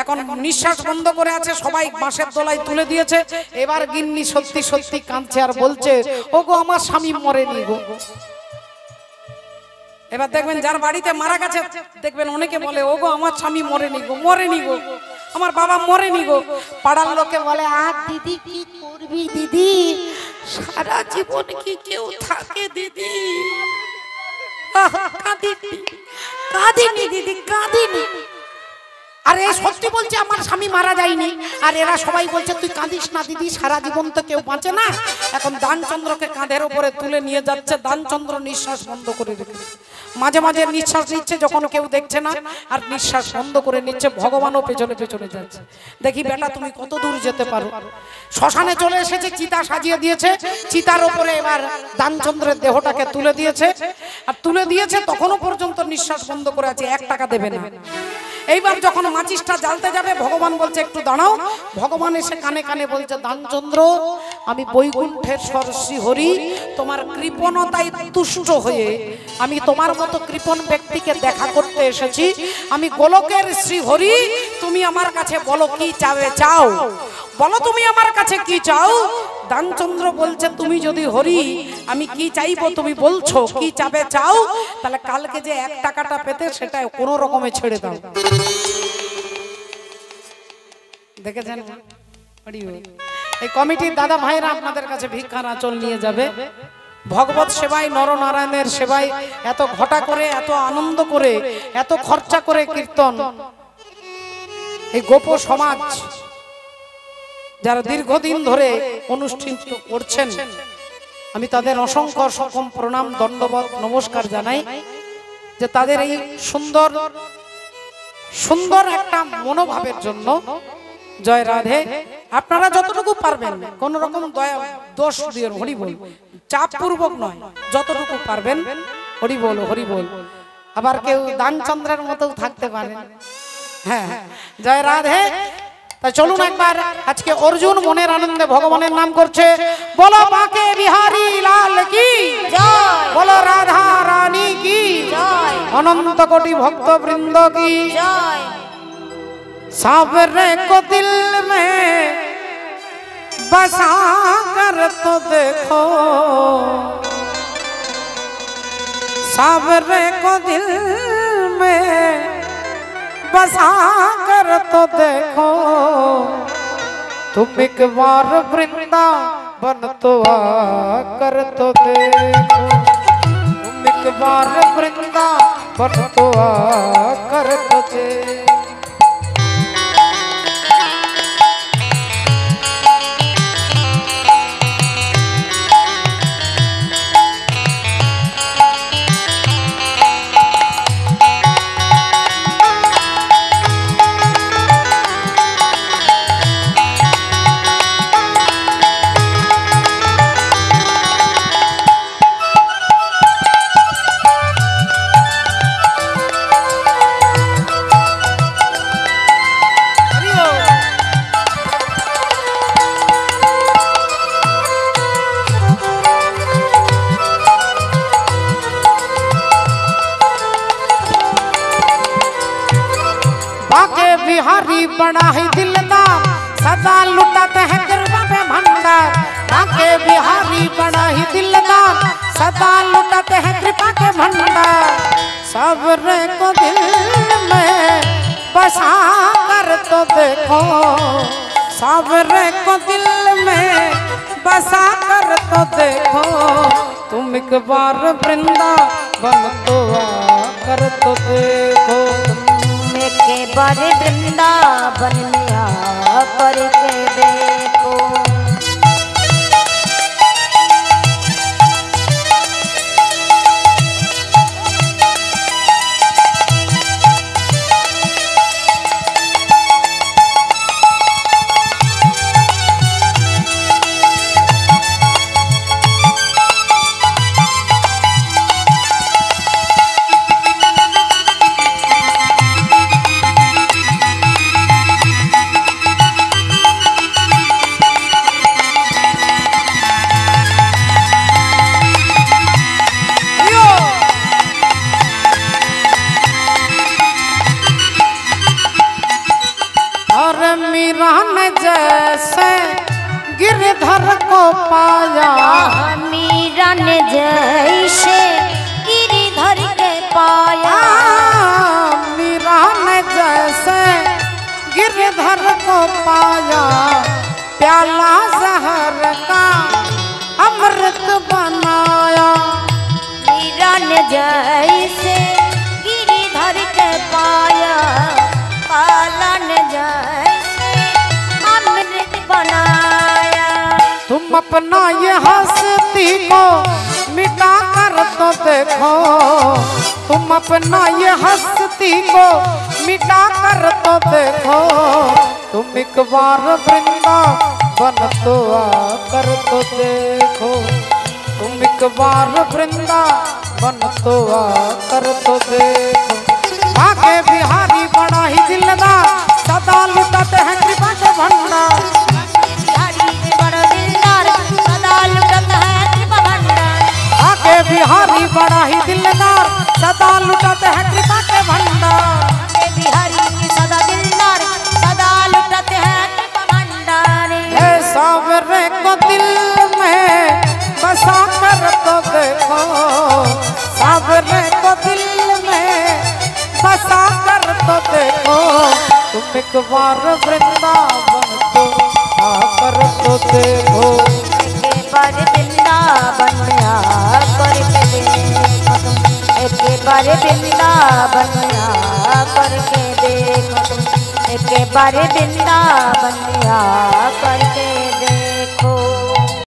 এখন নিঃশ্বাস বন্ধ করে আছে, সবাই বাঁশের দোলায় তুলে দিয়েছে। এবার গিন্নি সত্যি সত্যি কাঁদছে আর বলছে, ও গো আমার স্বামী মরেনি গো। এবার দেখবেন যার বাড়িতে মারা গেছে, দেখবেন অনেকে বলে, ও গো আমার স্বামী মরেনি গো, মরেনি গো, আমার বাবা মরেনি গো। পাড়ার লোকে বলে, আর দিদি কি করবি দিদি, সারা জীবন কি কেউ থাকে দিদি? কাঁদিনি কাঁদিনি দিদি, কাঁদিনি। আরে সত্যি বলছে, আমার স্বামী মারা যায়নি। আর এরা সবাই বলছে, তুই কাঁদিস না দিদি, সারা জীবন তো কেউ বাঁচে না। এখন দানচন্দ্রকে কাঁধের উপরে তুলে নিয়ে যাচ্ছে, দানচন্দ্র নিঃশ্বাস বন্ধ করে রেখেছে। মাঝে মাঝে নিঃশ্বাস নিচ্ছে যখন কেউ দেখছে না, আর নিঃশ্বাস বন্ধ করে নিচ্ছে। ভগবানও পেছনে পেছনে যাচ্ছে, দেখি বেটা তুমি কত দূর যেতে পারো। শ্মশানে চলে এসেছে, চিতা সাজিয়ে দিয়েছে, চিতার উপরে এবার দানচন্দ্রের দেহটাকে তুলে দিয়েছে। আর তুলে দিয়েছে তখনও পর্যন্ত নিঃশ্বাস বন্ধ করে আছে, 1 টাকা দেবে না। এইবার যখন মাচিসটা জ্বালতে যাবে, ভগবান বলছে, একটু দাঁড়াও। ভগবান এসে কানে কানে বলছে, দানচন্দ্র, আমি বৈকুণ্ঠের শ্রী হরি, তোমার কৃপণতায় তুষ্ট হয়ে আমি তোমার মতো কৃপণ ব্যক্তিকে দেখা করতে এসেছি। আমি গোলকের শ্রী হরি, তুমি আমার কাছে বলো কি চাও, বলো তুমি আমার কাছে কি চাও। দানচন্দ্র বলছে, তুমি যদি হরি, আমি কি চাইবো তুমি বলছো, কি চাবে চাও, তাহলে কালকে যে 1 টাকাটা পেতে সেটা কোনো রকমে ছেড়ে দাও। দেখেছেন এই কমিটির দাদা ভাইরা আপনাদের কাছে ভিক্ষার আঁচল নিয়ে যাবে। ভগবত সেবায়, নরনারায়ণের সেবায় এত ঘটা করে, এত আনন্দ করে, এত খরচা করে কীর্তন, এই গোপ সমাজ যারা দীর্ঘদিন ধরে অনুষ্ঠিত করছেন, আমি তাদের অসংখ্য অসংখ্য প্রণাম, দণ্ডবত, নমস্কার জানাই, যে তাদের এই সুন্দর সুন্দর একটা মনোভাবের জন্য, জয় রাধে। আপনারা যতটুকু পারবেন কোন রকম দয়া দোষ দিয়ে হরি বল, চাপ পূর্বক নয়, যতটুকু পারবেন হরি বল হরি বল। আবার কেউ দান চন্দ্রের মতো থাকতে পারে। হ্যাঁ, জয় রাধে। তা চলুন একবার আজকে অর্জুন মনের আনন্দে ভগবানের নাম করছে। বলো বাঁকে বিহারী লাল কি জয়, বলো রাধা রানী কি জয়, अनंत कोटि भक्त वृंद की जय। सावरे को दिल में बसा कर तो देखो, सावरे को दिल में बसा कर तो देखो, तुम एक बार वृंदावन तो आकर तो देखो, तुम एक बार वृंदावन तो आकर तो देखो। बिहारी बड़ा ही दिलदार, सदा लुटाते हैं कृपा पे भंडार। बाके बिहारी बड़ा ही दिलदार, सदा लुटाते हैं कृपा के भंडार। सबरे को दिल में बसा कर तो देखो, सबरे को दिल में बसा कर तो देखो, तुम एक बार वृंदावन तो आकर तो देखो, के बारे वृंदावन में आकर के देखो। जैसे गिरधर को पाया, मीरा ने जैसे गिरधर के पाया, मीरा ने जैसे गिरधर को पाया, प्याला जहर का अमृत बनाया। मीरा ने जैसे गिरधर के पाया, प्याला ने जैसे बनाया। तुम अपना ये हस्ती को मिटा कर तो देखो, तुम अपना ये हस्ती को मिटा कर तो देखो, तुम एक बार वृंदावन तो आकर तो देखो, तुम एक बार वृंदावन तो आकर तो देखो। बाके बिहारी बड़ा ही दिलदार, सदा लुटाते हैं कृपा के भंडार। आके बिहारी बड़ा ही दिलदार, सदा लुटाते हैं कृपा के भंडार। बिहारी सदा दिलदार, सदा लुटाते हैं कृपा भंडार। सावरे को दिल में बसा कर तो देखो, सावरे को दिल में बसा कर तो देखो, तुम एक बार वृंदावन तो आकर तो देखो, एक बार वृंदावन में आकर के देखो, एक बार वृंदावन में आकर के देखो, एक बार वृंदावन में